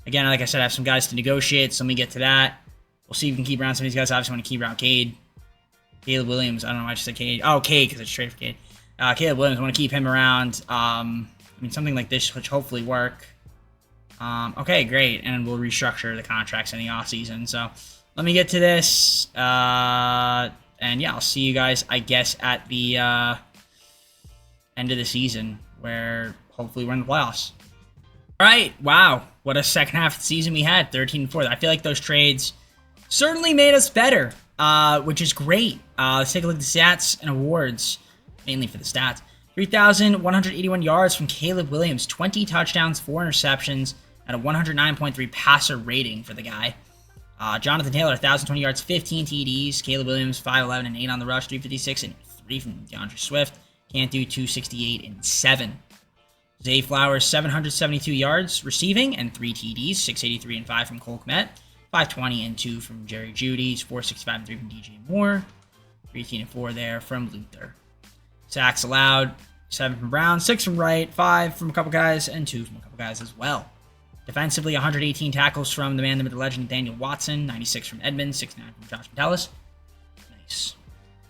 S1: Again, like I said, I have some guys to negotiate, so let me get to that. We'll see if we can keep around some of these guys. I obviously want to keep around Cade. Caleb Williams, I don't know why I just said Cade. Oh, Cade, because I just traded for Cade. Caleb Williams, I want to keep him around. I mean, something like this, which hopefully work. Okay, great. And we'll restructure the contracts in the offseason. So let me get to this. And yeah, I'll see you guys, I guess, at the end of the season, where hopefully we're in the playoffs. All right, wow, what a second half of the season we had, 13-4. I feel like those trades certainly made us better, which is great. Let's take a look at the stats and awards, mainly for the stats. 3,181 yards from Caleb Williams, 20 touchdowns, 4 interceptions, and a 109.3 passer rating for the guy. Jonathan Taylor, 1,020 yards, 15 TDs. Caleb Williams, 5'11 and 8 on the rush, 356 and 3 from DeAndre Swift. Cantu, 268 and 7. Zay Flowers, 772 yards receiving and 3 TDs, 683 and 5 from Cole Kmet, 520 and 2 from Jerry Jeudy, 465 and 3 from DJ Moore, 318 and 4 there from Luther. Sacks allowed, 7 from Brown, 6 from Wright, 5 from a couple guys, and 2 from a couple guys as well. Defensively, 118 tackles from the man, the myth, the legend, Daniel Watson, 96 from Edmonds, 69 from Josh Metellus. Nice.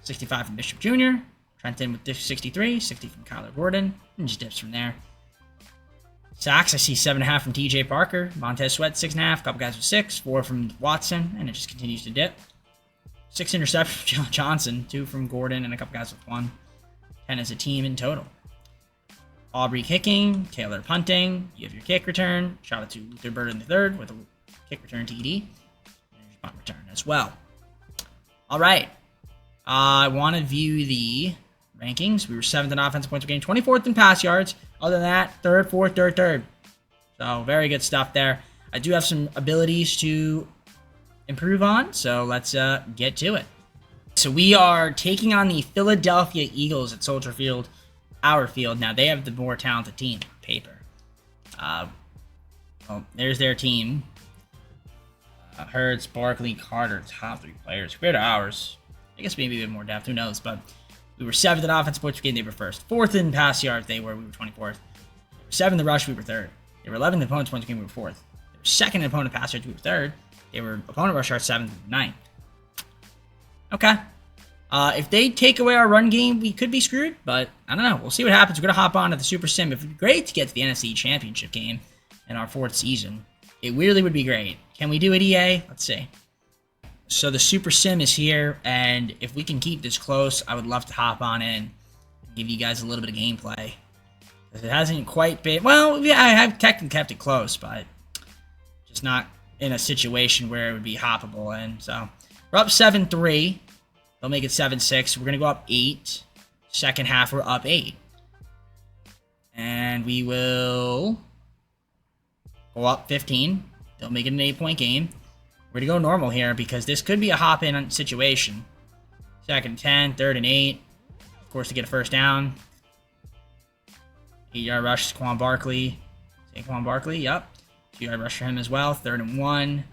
S1: 65 from Bishop Jr., Trenton with 63, 60 from Kyler Gordon, and just dips from there. Sacks, I see 7.5 from TJ Parker, Montez Sweat, 6.5, a couple guys with 6, 4 from Watson, and it just continues to dip. 6 interceptions from Johnson, 2 from Gordon, and a couple guys with 1. 10 as a team in total. Aubrey kicking, Taylor punting, you have your kick return, shout out to Luther Bird in the third with a kick return TD, and your punt return as well. Alright, I want to view the rankings. We were 7th in offensive points per game, 24th in pass yards. Other than that, 3rd, 4th, 3rd, 3rd. So very good stuff there. I do have some abilities to improve on, so let's get to it. So we are taking on the Philadelphia Eagles at Soldier Field, our field. Now, they have the more talented team on paper. Well, there's their team. Hurts, Barkley, Carter, top 3 players. Compared to ours, I guess maybe a bit more depth, who knows, but we were 7th in offensive points per game, they were 1st. 4th in pass yards, we were 24th. They were 7th in rush, we were 3rd. They were 11th in opponent's points per game, we were 4th. They were 2nd in opponent pass yards, we were 3rd. They were opponent rush yards, 7th and 9th. Okay. If they take away our run game, we could be screwed, but I don't know. We'll see what happens. We're going to hop on at the Super Sim. It would be great to get to the NFC Championship game in our 4th season. It really would be great. Can we do it, EA? Let's see. So the Super Sim is here, and if we can keep this close, I would love to hop on in and give you guys a little bit of gameplay. Because it hasn't quite been... Well, yeah, I have technically kept it close, but just not in a situation where it would be hoppable. And so we're up 7-3. They'll make it 7-6. We're going to go up 8. Second half, we're up 8. And we will go up 15. They'll make it an 8-point game. We're going to go normal here because this could be a hop-in situation. 2nd and 10, 3rd and 8. Of course, to get a first down. 8-yard rush, Saquon Barkley. Saquon Barkley, yep. 2-yard rush for him as well. 3rd and 1.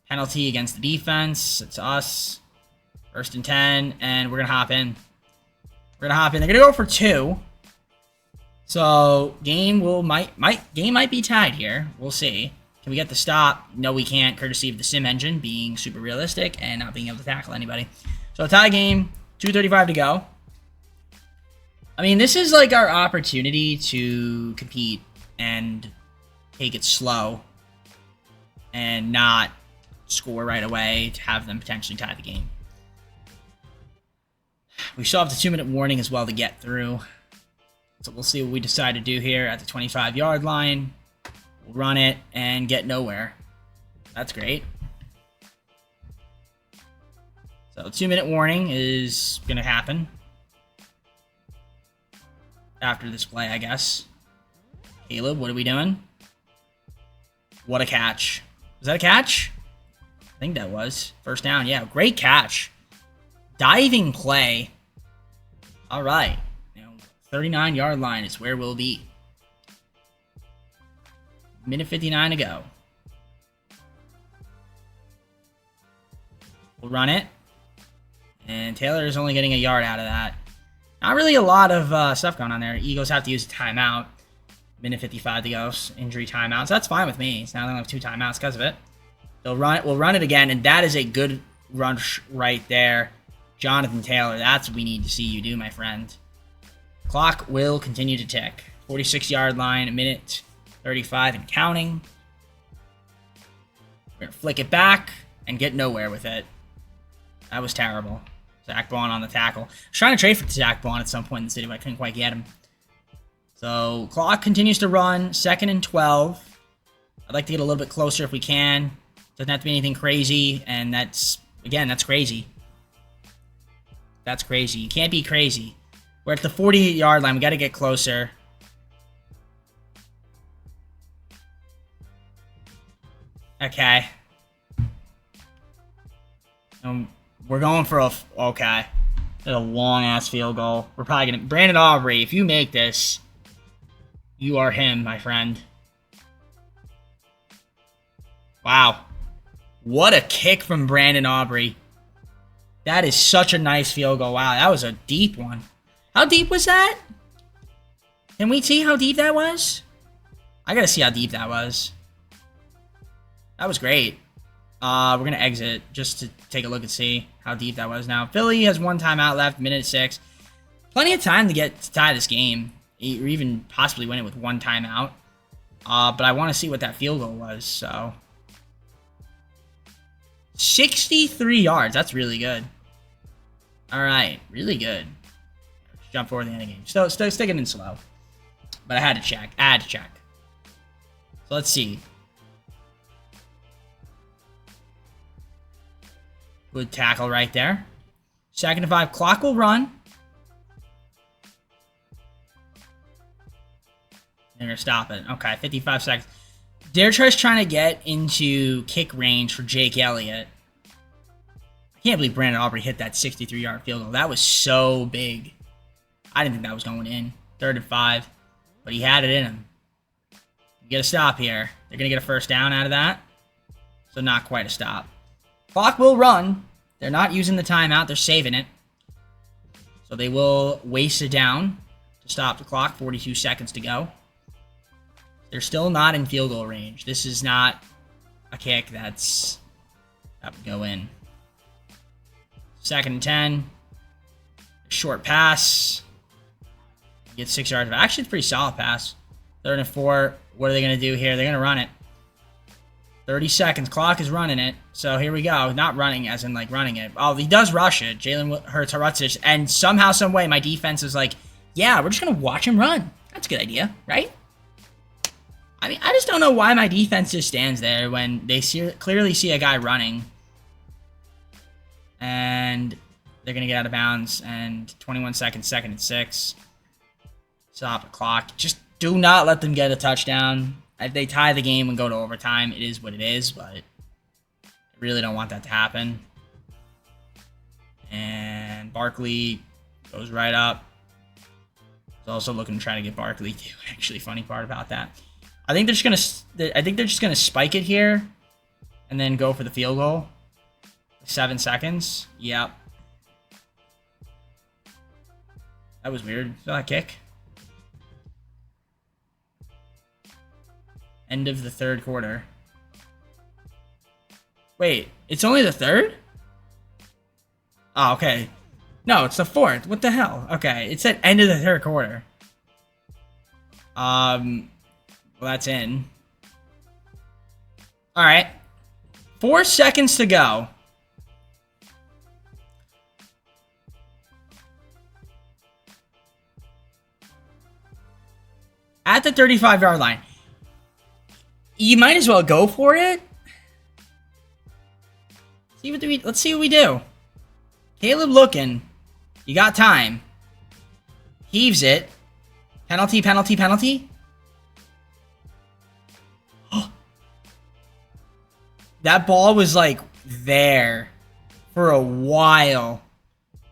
S1: Penalty against the defense. It's us. 1st and 10, and we're going to hop in. We're going to hop in. They're going to go for 2. So, game might be tied here. We'll see. Can we get the stop? No, we can't, courtesy of the sim engine being super realistic and not being able to tackle anybody. So, tie game, 2:35 to go. I mean, this is like our opportunity to compete and take it slow and not score right away to have them potentially tie the game. We still have the 2-minute warning as well to get through. So we'll see what we decide to do here at the 25-yard line. We'll run it and get nowhere. That's great. So 2-minute warning is going to happen after this play, I guess. Caleb, what are we doing? What a catch. Was that a catch? I think that was. First down, yeah. Great catch. Diving play. All right. 39-yard line is where we'll be. Minute 59 to go. We'll run it. And Taylor is only getting a yard out of that. Not really a lot of stuff going on there. Eagles have to use a timeout. Minute 55 to go. Injury timeout. So that's fine with me. So now they only have 2 timeouts because of it. They'll run it. We'll run it again. And that is a good rush right there. Jonathan Taylor. That's what we need to see you do, my friend. Clock will continue to tick. 46-yard line. A minute 35 and counting. We're going to flick it back and get nowhere with it. That was terrible. Zach Bond on the tackle. I was trying to trade for Zach Bond at some point in the city, but I couldn't quite get him. So, clock continues to run. 2nd and 12. I'd like to get a little bit closer if we can. Doesn't have to be anything crazy, and that's crazy. That's crazy. You can't be crazy. We're at the 48-yard line. We got to get closer. Okay. We're going for okay. That's a long-ass field goal. We're probably going to... Brandon Aubrey, if you make this, you are him, my friend. Wow. What a kick from Brandon Aubrey. That is such a nice field goal. Wow, that was a deep one. How deep was that? Can we see how deep that was? I gotta see how deep that was. That was great. We're gonna exit just to take a look and see how deep that was now. Philly has 1 timeout left, minute 6. Plenty of time to get to tie this game, or even possibly win it with 1 timeout. But I want to see what that field goal was, so. 63 yards, that's really good. Alright, really good. Jump forward the end of the game. Still sticking in slow. But I had to check. So let's see. Good tackle right there. 2nd and 5. Clock will run. They're going to stop it. Okay, 55 seconds. They're just trying to get into kick range for Jake Elliott. I can't believe Brandon Aubrey hit that 63-yard field goal. That was so big. I didn't think that was going in. 3rd and 5. But he had it in him. You get a stop here. They're going to get a first down out of that. So not quite a stop. Clock will run. They're not using the timeout. They're saving it. So they will waste it down to stop the clock. 42 seconds to go. They're still not in field goal range. This is not a kick that would go in. 2nd and 10. Short pass. Get 6 yards. Actually, it's a pretty solid pass. 3rd and 4. What are they going to do here? They're going to run it. 30 seconds. Clock is running it. So here we go. Not running as in like running it. Oh, he does rush it. Jalen Hurts. And somehow, some way, my defense is like, yeah, we're just going to watch him run. That's a good idea, right? I mean, I just don't know why my defense just stands there when they clearly see a guy running. And they're going to get out of bounds. And 21 seconds, 2nd and 6. Stop the clock. Just do not let them get a touchdown. If they tie the game and go to overtime, it is what it is, but I really don't want that to happen. And Barkley goes right up. He's also looking to try to get Barkley too. Actually, funny part about that. I think they're just gonna spike it here and then go for the field goal. 7 seconds. Yep. That was weird. Saw that kick? End of the 3rd quarter. Wait, it's only the third? Oh, okay. No, it's the fourth. What the hell? Okay, it said end of the third quarter. Well, that's in. All right. 4 seconds to go. At the 35-yard line. You might as well go for it. Let's see what we do. Caleb looking. You got time. Heaves it. Penalty, penalty, penalty. That ball was like there for a while.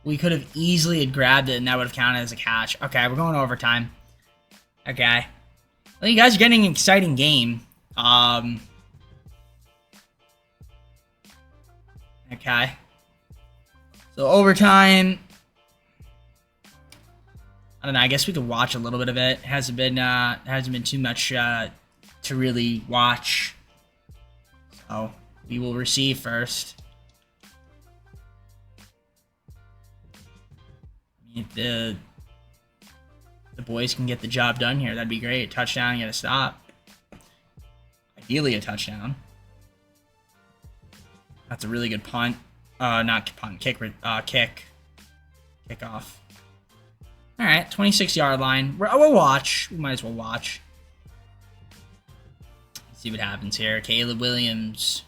S1: We could have easily had grabbed it and that would have counted as a catch. Okay, we're going overtime. Okay. Well, you guys are getting an exciting game. Okay. So overtime. I don't know. I guess we could watch a little bit of it. It hasn't been too much to really watch. So we will receive first. If the boys can get the job done here, that'd be great. Touchdown, get a stop. Ideally a touchdown. That's a really good punt. Not punt, kick. Kickoff. All right, 26-yard line. We'll watch. We might as well watch. Let's see what happens here. Caleb Williams.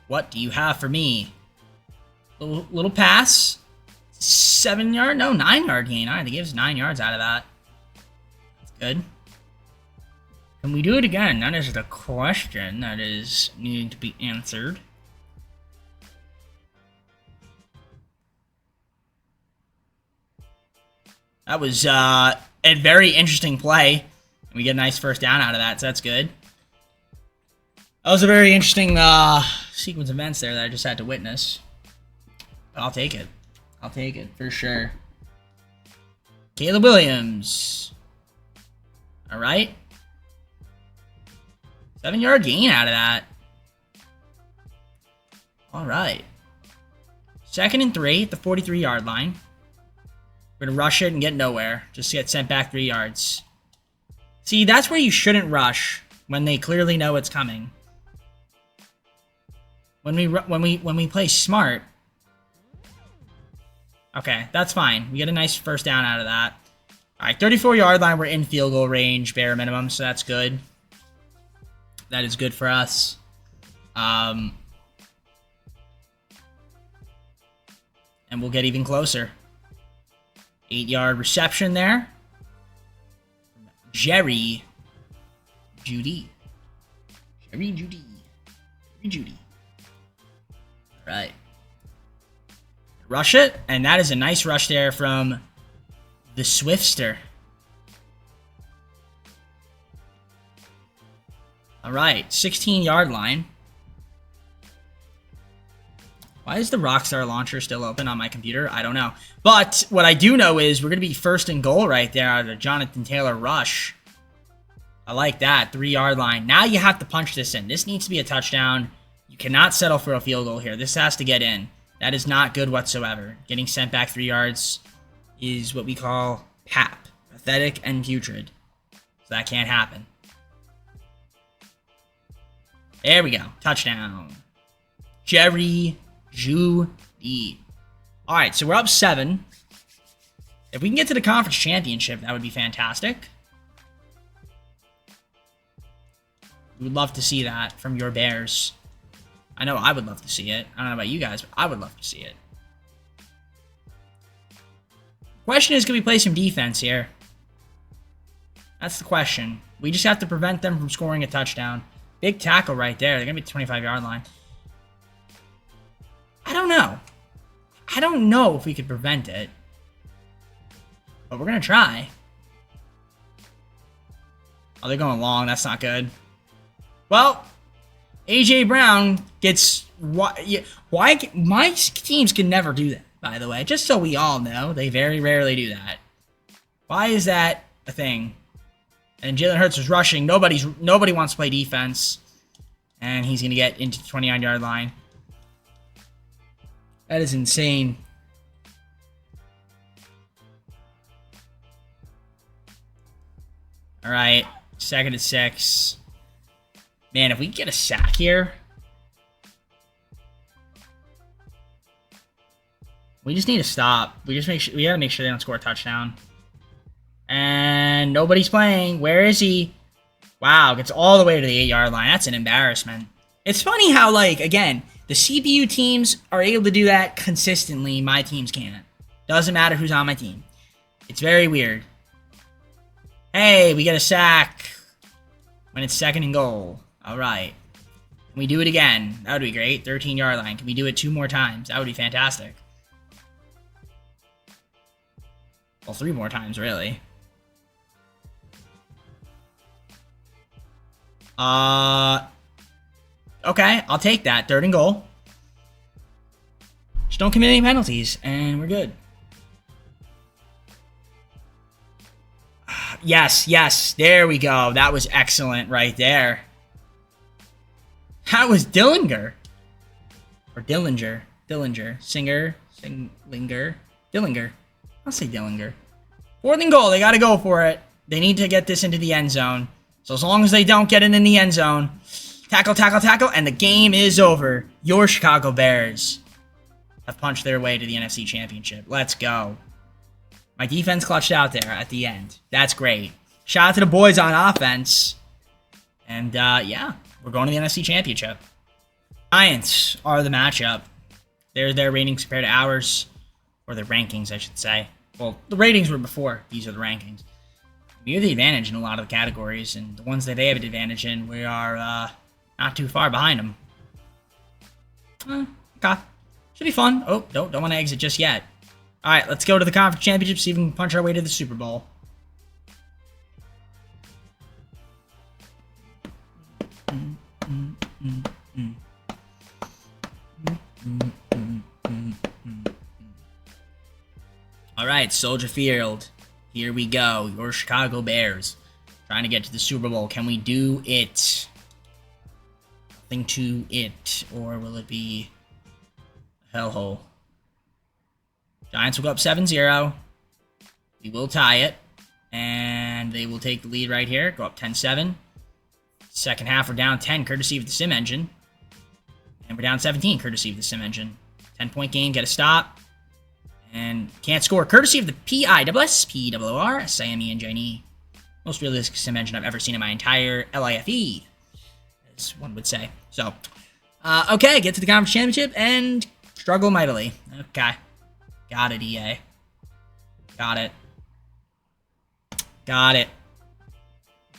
S1: What do you have for me? Little pass. 7-yard? No, 9-yard gain. All right, they gave us 9 yards out of that. That's good. Can we do it again? That is the question that is needing to be answered. That was a very interesting play. We get a nice first down out of that, so that's good. That was a very interesting sequence of events there that I just had to witness. But I'll take it. I'll take it, for sure. Caleb Williams. All right. 7-yard gain out of that. All right. 2nd and 3 at the 43-yard line. We're going to rush it and get nowhere. Just get sent back 3 yards. See, that's where you shouldn't rush when they clearly know it's coming. When we play smart. Okay, that's fine. We get a nice first down out of that. All right, 34-yard line. We're in field goal range, bare minimum, so that's good. That is good for us. And we'll get even closer. 8-yard reception there. Jerry Judy. Jerry Judy. Jerry Judy. All right. Rush it, and that is a nice rush there from the Swiftster. All right, 16-yard line. Why is the Rockstar launcher still open on my computer? I don't know. But what I do know is we're going to be 1st and goal right there out of the Jonathan Taylor rush. I like that. 3-yard line. Now you have to punch this in. This needs to be a touchdown. You cannot settle for a field goal here. This has to get in. That is not good whatsoever. Getting sent back 3 yards is what we call PAP. Pathetic and putrid. So that can't happen. There we go. Touchdown. Jerry Judy. All right, so we're up 7. If we can get to the conference championship, that would be fantastic. We would love to see that from your Bears. I know I would love to see it. I don't know about you guys, but I would love to see it. Question is, can we play some defense here? That's the question. We just have to prevent them from scoring a touchdown. Big tackle right there. They're going to be 25-yard line. I don't know. I don't know if we could prevent it. But we're going to try. Oh, they're going long. That's not good. Well, A.J. Brown gets... Why my teams can never do that, by the way. Just so we all know, they very rarely do that. Why is that a thing? And Jalen Hurts was rushing. Nobody wants to play defense. And he's going to get into the 29-yard line. That is insane. All right, 2nd and 6. Man, if we get a sack here, we just need to stop. We gotta make sure they don't score a touchdown. And nobody's playing. Where is he? Wow, gets all the way to the 8-yard line. That's an embarrassment. It's funny how, like, again, the CPU teams are able to do that consistently. My teams can't. Doesn't matter who's on my team. It's very weird. Hey, we get a sack when it's 2nd and goal. All right. Can we do it again? That would be great. 13-yard line. Can we do it 2 more times? That would be fantastic. Well, 3 more times, really. Okay, I'll take that. 3rd and goal. Just don't commit any penalties, and we're good. Yes, yes. There we go. That was excellent right there. That was Dillinger. Or Dillinger. Dillinger. I'll say Dillinger. 4th and goal. They got to go for it. They need to get this into the end zone. So as long as they don't get it in the end zone, tackle, and the game is over. Your Chicago Bears have punched their way to the NFC Championship. Let's go. My defense clutched out there at the end. That's great. Shout out to the boys on offense. And, yeah, we're going to the NFC Championship. Giants are the matchup. Their ratings compared to ours. Or their rankings, I should say. Well, the ratings were before. These are the rankings. We have the advantage in a lot of the categories, and the ones that they have an advantage in, we are not too far behind them. Okay. Should be fun. Oh, don't want to exit just yet. All right, let's go to the conference championship, see if we can punch our way to the Super Bowl. All right, Soldier Field. Here we go. Your Chicago Bears trying to get to the Super Bowl. Can we do it? Nothing to it. Or will it be a hellhole? Giants will go up 7-0. We will tie it. And they will take the lead right here. Go up 10-7. Second half, we're down 10, courtesy of the Sim Engine. And we're down 17, courtesy of the Sim Engine. 10-point game, get a stop. And can't score, courtesy of the PISSPWR, Siamese Engine. Most realistic Sim Engine I've ever seen in my entire LIFE, as one would say. So, okay, get to the conference championship and struggle mightily. Okay. Got it, EA. Got it. Got it.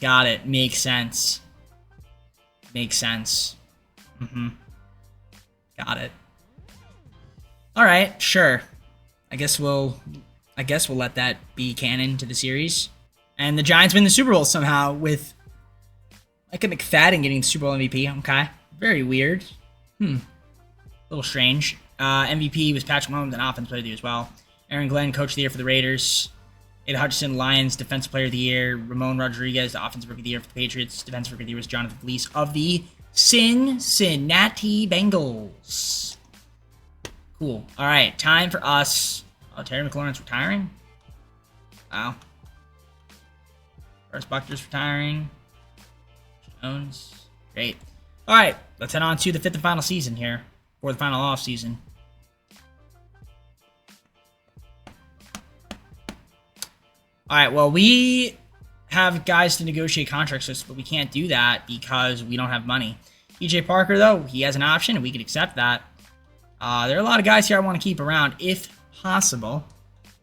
S1: Got it. Makes sense. Makes sense. Got it. Alright, sure. I guess we'll let that be canon to the series. And the Giants win the Super Bowl somehow with Micah McFadden getting the Super Bowl MVP. Okay. Very weird. A little strange. MVP was Patrick Mahomes, and Offense Player of the Year as well. Aaron Glenn, Coach of the Year for the Raiders. Ada Hutchinson, Lions, Defensive Player of the Year. Ramon Rodriguez, the Offensive Rookie of the Year for the Patriots. Defensive Rookie of the Year was Jonathan Felice of the Cincinnati Bengals. Cool. All right, time for us. Oh, Terry McLaurin's retiring? Wow. First Buckner's retiring. Jones. Great. All right, let's head on to the 5th and final season here. For the final offseason. All right, well, we have guys to negotiate contracts with, but we can't do that because we don't have money. PJ Parker, though, he has an option, and we can accept that. There are a lot of guys here I want to keep around, if possible.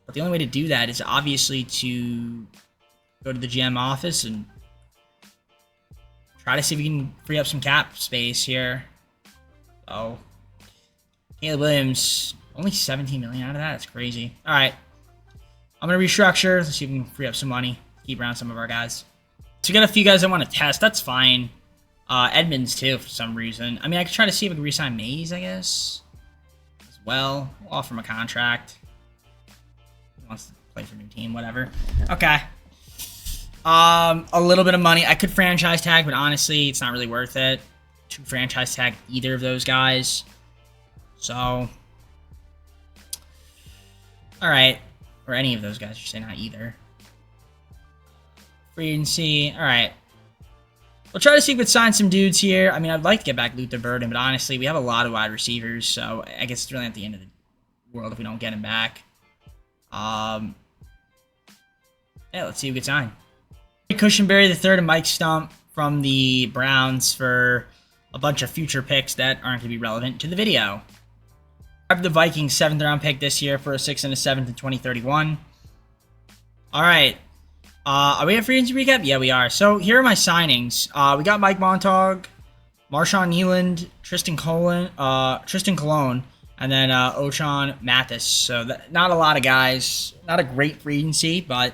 S1: But the only way to do that is obviously to go to the GM office and try to see if we can free up some cap space here. So, Caleb Williams, only $17 million out of that? That's crazy. All right. I'm going to restructure. Let's see if we can free up some money. Keep around some of our guys. So we got a few guys I want to test. That's fine. Edmonds, too, for some reason. I mean, I could try to see if I can re-sign Mays, I guess. As well. We'll offer him a contract. He wants to play for a new team, whatever. Okay. A little bit of money. I could franchise tag, but honestly, it's not really worth it to franchise tag either of those guys. So, All right. Or any of those guys. You're saying not either. Free agency. All right. We'll try to see if we can sign some dudes here. I mean, I'd like to get back Luther Burden, but honestly, we have a lot of wide receivers, so I guess it's really at the end of the world if we don't get him back. Yeah, let's see who gets signed. Cushenberry III and Mike Stump from the Browns for a bunch of future picks that aren't going to be relevant to the video. I have the Vikings 7th round pick this year for a 6th and a 7th in 2031. All right. Are we at free agency recap? Yeah, we are. So here are my signings. We got Mike Montag, Marshawn Nealand, Tristan Cologne, and then Ochan Mathis. So not a lot of guys. Not a great free agency, but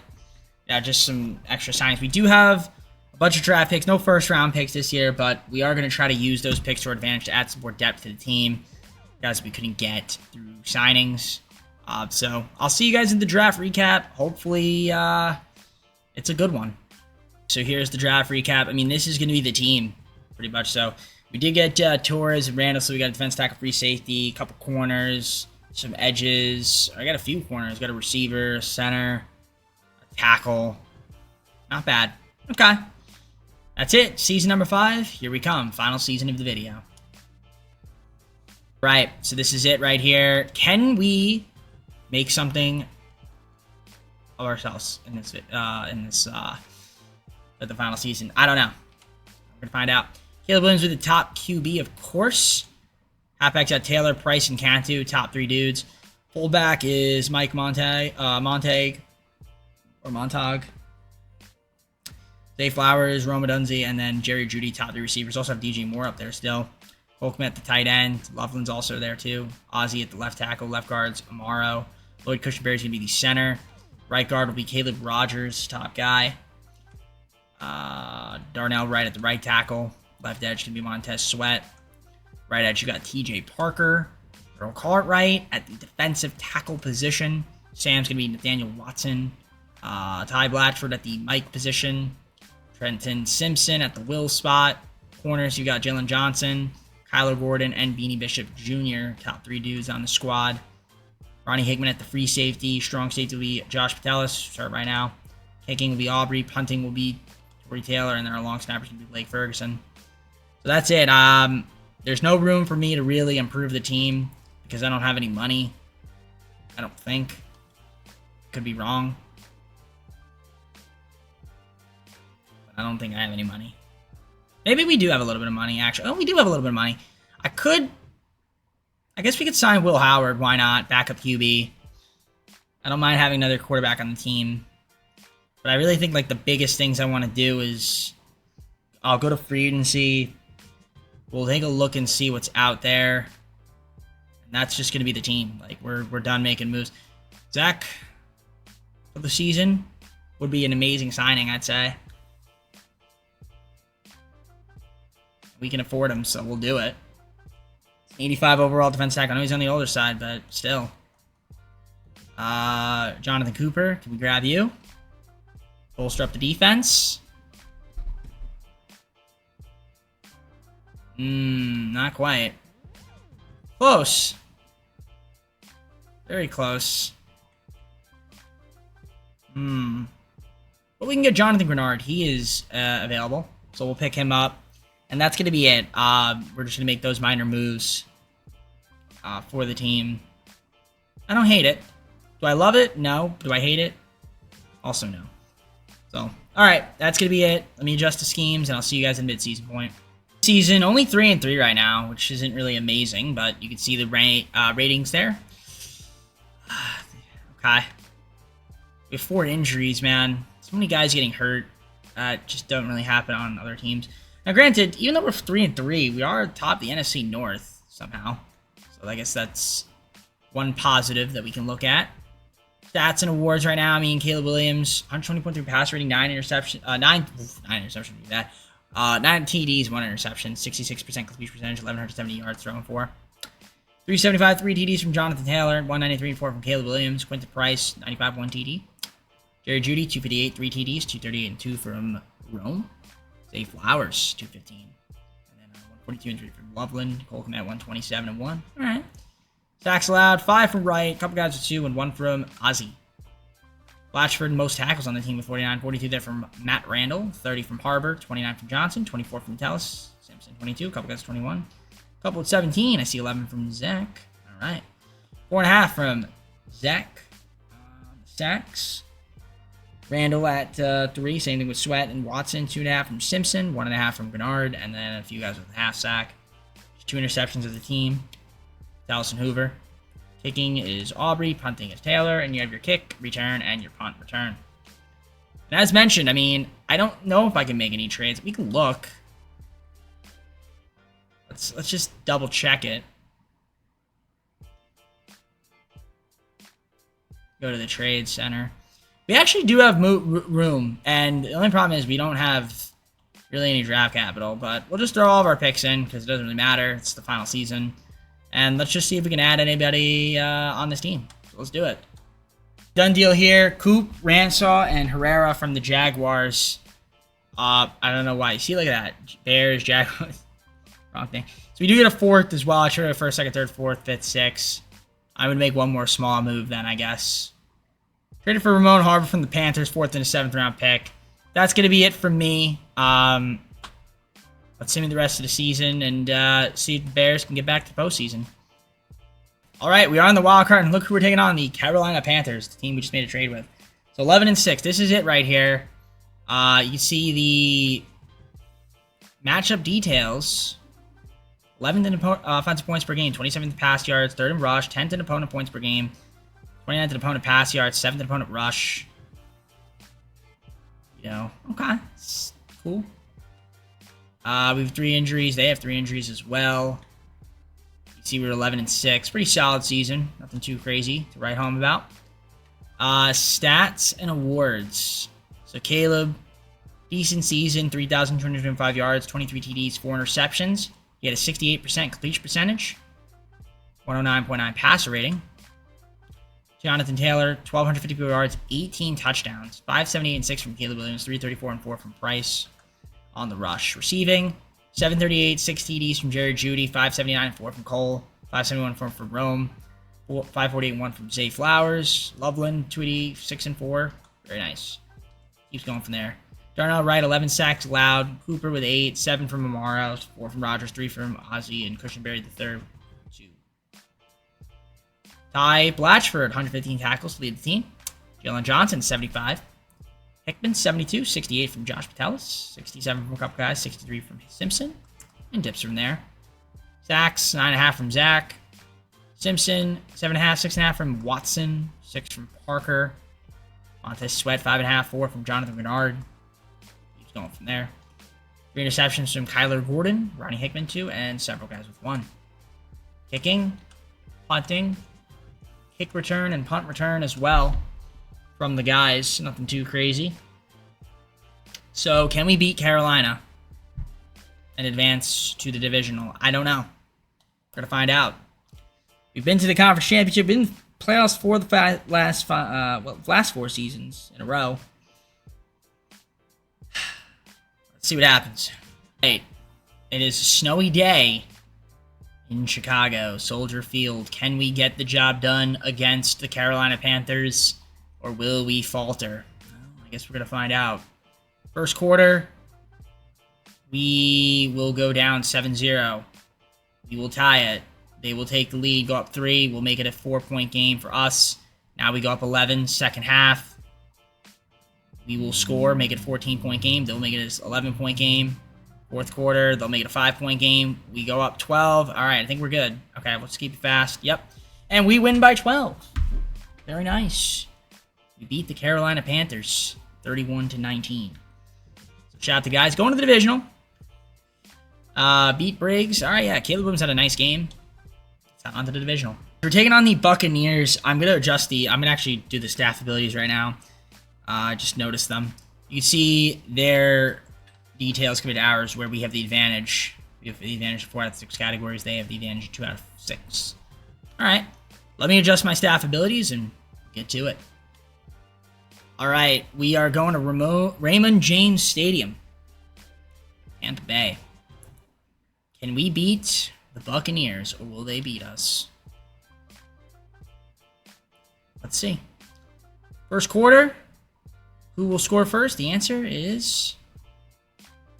S1: yeah, just some extra signings. We do have a bunch of draft picks, no first round picks this year, but we are going to try to use those picks to our advantage to add some more depth to the team, guys we couldn't get through signings. So I'll see you guys in the draft recap. Hopefully, it's a good one. So here's the draft recap. I mean, this is going to be the team, pretty much. So we did get Torres and Randall, so we got a defense tackle, free safety, a couple corners, some edges. I got a few corners. Got a receiver, a center, a tackle. Not bad. Okay. That's it. Season number 5. Here we come. Final season of the video. Right. So this is it right here. Can we make something of ourselves in this at the final season? I don't know. We're gonna find out. Caleb Williams with the top QB, of course. Halfbacks got Taylor, Price, and Cantu, top 3 dudes. Fullback is Mike Montag. Zay Flowers, Roma Dunze, and then Jerry Jeudy, top 3 receivers. Also have DJ Moore up there still. Holcomb at the tight end. Loveland's also there too. Ozzie at the left tackle. Left guards, Amaro. Lloyd Cushenberry is going to be the center. Right guard will be Caleb Rogers, top guy. Darnell Wright at the right tackle. Left edge can be Montez Sweat. Right edge, you got TJ Parker. Earl Cartwright at the defensive tackle position. Sam's going to be Nathaniel Watson. Ty Blatchford at the Mike position. Trenton Simpson at the Will spot. Corners, you got Jalen Johnson, Kyler Gordon, and Beanie Bishop Jr., top 3 dudes on the squad. Ronnie Hickman at the free safety. Strong safety will be Josh Patelis. Start right now. Kicking will be Aubrey. Punting will be Corey Taylor. And then our long snappers will be Blake Ferguson. So that's it. There's no room for me to really improve the team because I don't have any money. I don't think. Could be wrong. But I don't think I have any money. Maybe we do have a little bit of money, actually. Oh, we do have a little bit of money. I guess we could sign Will Howard. Why not? Backup QB. I don't mind having another quarterback on the team. But I really think like the biggest things I want to do is I'll go to free agency. We'll take a look and see what's out there. And that's just going to be the team. Like we're done making moves. Zach for the season would be an amazing signing, I'd say. We can afford him, so we'll do it. 85 overall defense tackle. I know he's on the older side, but still. Jonathan Cooper, can we grab you? Bolster up the defense. Not quite. Close. Very close. But we can get Jonathan Grenard. He is available, so we'll pick him up. And that's going to be it. We're just going to make those minor moves for the team. I don't hate it. Do I love it? No. Do I hate it? Also no. So, all right. That's going to be it. Let me adjust the schemes, and I'll see you guys in mid-season point. Season, only 3-3 right now, which isn't really amazing, but you can see the ratings there. Okay. We have 4 injuries, man. So many guys getting hurt. Just don't really happen on other teams. Now, granted, even though we're 3-3, we are atop the NFC North somehow. So I guess that's one positive that we can look at. Stats and awards right now. I mean, Caleb Williams, 120.3 pass rating, 9 interceptions. 9 interceptions would be that. 9 TDs, 1 interception, 66% completion percentage, 1,170 yards thrown for. 375, 3 TDs from Jonathan Taylor, 193 and 4 from Caleb Williams. Quinton Price, 95, 1 TD. Jerry Jeudy, 258, 3 TDs, 238 and 2 from Rome. Zay Flowers, 215. And then 142 and 3 from Loveland. Holcomb at 127 and 1. All right. Sacks allowed, 5 from Wright, a couple guys with 2, and 1 from Ozzy. Blatchford, most tackles on the team with 49, 42 there from Matt Randall, 30 from Harbor, 29 from Johnson, 24 from Tellis, Simpson 22, a couple guys 21, a couple with 17, I see 11 from Zach. All right, 4.5 from Zach. Sacks. Randall at 3, same thing with Sweat and Watson, 2.5 from Simpson, 1.5 from Grenard, and then a few guys with a half sack. 2 interceptions of the team. Dallas and Hoover. Kicking is Aubrey, punting is Taylor, and you have your kick, return, and your punt return. And as mentioned, I mean, I don't know if I can make any trades. We can look. Let's just double check it. Go to the trade center. We actually do have room, and the only problem is we don't have really any draft capital, but we'll just throw all of our picks in because it doesn't really matter. It's the final season. And let's just see if we can add anybody on this team. So let's do it. Done deal here. Coop, Ransaw, and Herrera from the Jaguars. I don't know why. You see, look at that. Bears, Jaguars. Wrong thing. So we do get a 4th as well. I should have 1st, 2nd, 3rd, 4th, 5th, 6th. I would make one more small move then, I guess. Traded for Ramon Harbor from the Panthers, 4th and a 7th round pick. That's going to be it from me. Let's see me the rest of the season and see if the Bears can get back to the postseason. All right, we are on the wild card, and look who we're taking on, the Carolina Panthers, the team we just made a trade with. So 11 and 6. This is it right here. You see the matchup details. 11th in offensive points per game, 27th in pass yards, 3rd in rush, 10th in opponent points per game, 29th in opponent pass yards, 7th in opponent rush. You know, okay, it's cool. We have 3 injuries. They have 3 injuries as well. You see we're 11 and 6. Pretty solid season. Nothing too crazy to write home about. Stats and awards. So Caleb, decent season, 3,225 yards, 23 TDs, 4 interceptions. He had a 68% completion percentage, 109.9 passer rating. Jonathan Taylor, 1,254 yards, 18 touchdowns, 578 and 6 from Caleb Williams, 334 and 4 from Price on the rush. Receiving, 738, 6 TDs from Jared Judy, 579 and 4 from Cole, 571 and 4 from Rome, 548 and 1 from Zay Flowers, Loveland, 286 and 4. Very nice. Keeps going from there. Darnell Wright, 11 sacks allowed. Cooper with 8, 7 from Amara, 4 from Rogers, 3 from Ozzy, and Cushionberry the third. 2. Ty Blatchford, 115 tackles to lead the team. Jalen Johnson, 75. Hickman, 72. 68 from Josh Patelis. 67 from a couple guys. 63 from Simpson. And dips from there. Sacks, 9.5 from Zach. Simpson, 7.5. 6.5 from Watson. 6 from Parker. Montez Sweat, 5.5. 4 from Jonathan Bernard. Keeps going from there. 3 interceptions from Kyler Gordon. Ronnie Hickman, 2. And several guys with 1. Kicking. Punting. Kick return and punt return as well from the guys. Nothing too crazy. So, can we beat Carolina and advance to the divisional? I don't know. We're going to find out. We've been to the conference championship, been in playoffs for the last 4 seasons in a row. Let's see what happens. Hey, it is a snowy day in Chicago, Soldier Field. Can we get the job done against the Carolina Panthers, or will we falter? Well, I guess we're going to find out. First quarter, we will go down 7-0. We will tie it. They will take the lead, go up 3. We'll make it a 4-point game for us. Now we go up 11. Second half, we will score, make it a 14-point game. They'll make it an 11-point game. Fourth quarter, they'll make it a 5-point game. We go up 12. All right, I think we're good. Okay, let's keep it fast. Yep. And we win by 12. Very nice. We beat the Carolina Panthers 31-19. So shout out to guys going to the divisional. Beat Briggs. All right, yeah, Caleb Williams had a nice game. Let's on to the divisional. We're taking on the Buccaneers. I'm going to actually do the staff abilities right now. Just notice them. You can see their details compared to ours, where we have the advantage. We have the advantage of 4 out of 6 categories. They have the advantage of 2 out of 6. All right, let me adjust my staff abilities and get to it. All right, we are going to Raymond James Stadium, Tampa Bay. Can we beat the Buccaneers, or will they beat us? Let's see. First quarter. Who will score first? The answer is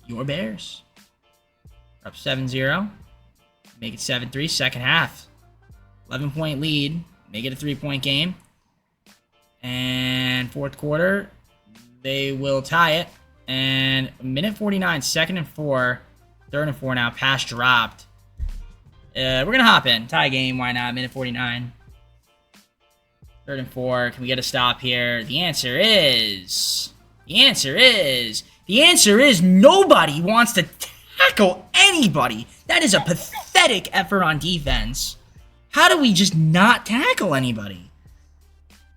S1: your Bears. We're up 7-0. Make it 7-3. Second half. 11-point lead. Make it a 3-point game. And fourth quarter, they will tie it. And minute 49, 2nd and 4. 3rd and 4 now. Pass dropped. We're going to hop in. Tie game. Why not? Minute 49. 3rd and 4. Can we get a stop here? The answer is nobody wants to tackle anybody. That is a pathetic effort on defense. How do we just not tackle anybody?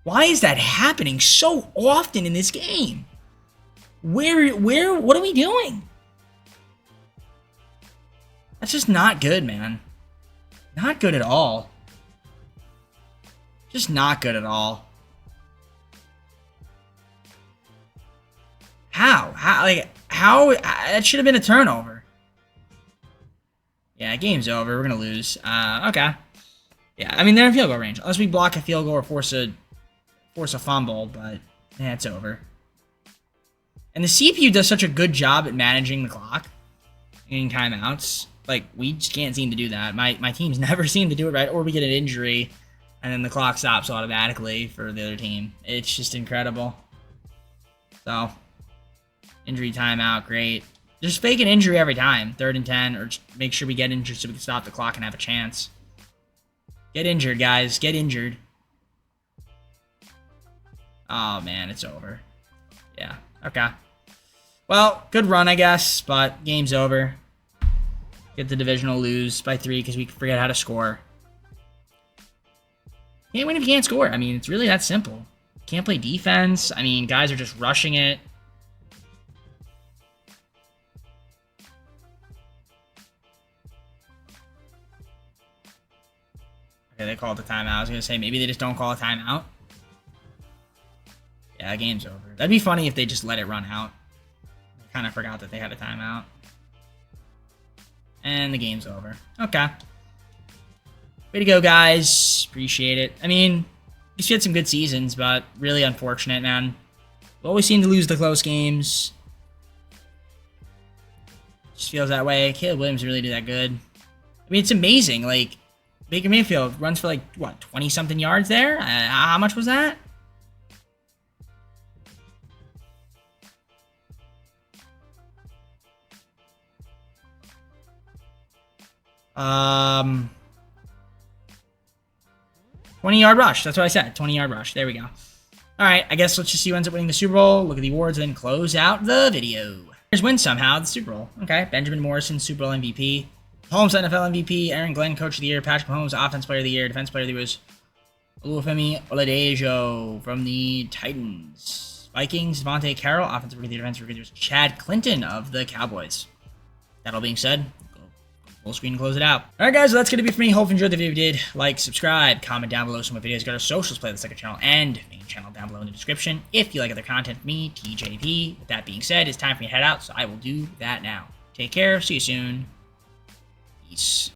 S1: Why is that happening so often in this game? What are we doing? That's just not good, man. Not good at all. Just not good at all. How? That should have been a turnover. Yeah, game's over. We're going to lose. Okay. Yeah, I mean, they're in field goal range. Unless we block a field goal or force a fumble, but yeah, it's over. And the CPU does such a good job at managing the clock, getting timeouts. Like, we just can't seem to do that. My teams never seem to do it right, or we get an injury, and then the clock stops automatically for the other team. It's just incredible. So, injury timeout, great. Just fake an injury every time, 3rd and 10, or just make sure we get injured so we can stop the clock and have a chance. Get injured, guys. Get injured. Oh, man, it's over. Yeah, okay. Well, good run, I guess, but game's over. Get the divisional lose by 3 because we forget how to score. Can't win if you can't score. I mean, it's really that simple. Can't play defense. I mean, guys are just rushing it. Okay, they called the timeout. I was going to say, maybe they just don't call a timeout. Yeah, game's over. That'd be funny if they just let it run out. I kind of forgot that they had a timeout. And the game's over. Okay. Way to go, guys. Appreciate it. I mean, we had some good seasons, but really unfortunate, man. We always seem to lose the close games. Just feels that way. Caleb Williams really did that good. I mean, it's amazing. Like, Baker Mayfield runs for like, what, 20-something yards there? How much was that? Um, 20-yard rush. That's what I said. 20-yard rush. There we go. All right. I guess let's just see who ends up winning the Super Bowl. Look at the awards and then close out the video. Here's win somehow. The Super Bowl. Okay. Benjamin Morrison, Super Bowl MVP. Holmes, NFL MVP. Aaron Glenn, Coach of the Year. Patrick Mahomes, Offense Player of the Year. Defense Player of the Year was Olufemi Oladejo from the Titans. Vikings, Devontae Carroll. Offensive Rookie of the Year. Defensive Rookie of the Year was Chad Clinton of the Cowboys. That all being said, full screen and close it out. Alright guys, so that's going to be for me. Hope you enjoyed the video. If you did, like, subscribe, comment down below some more videos. Go to socials, play the second channel, and main channel down below in the description. If you like other content from me, TJP. With that being said, it's time for me to head out, so I will do that now. Take care. See you soon. Peace.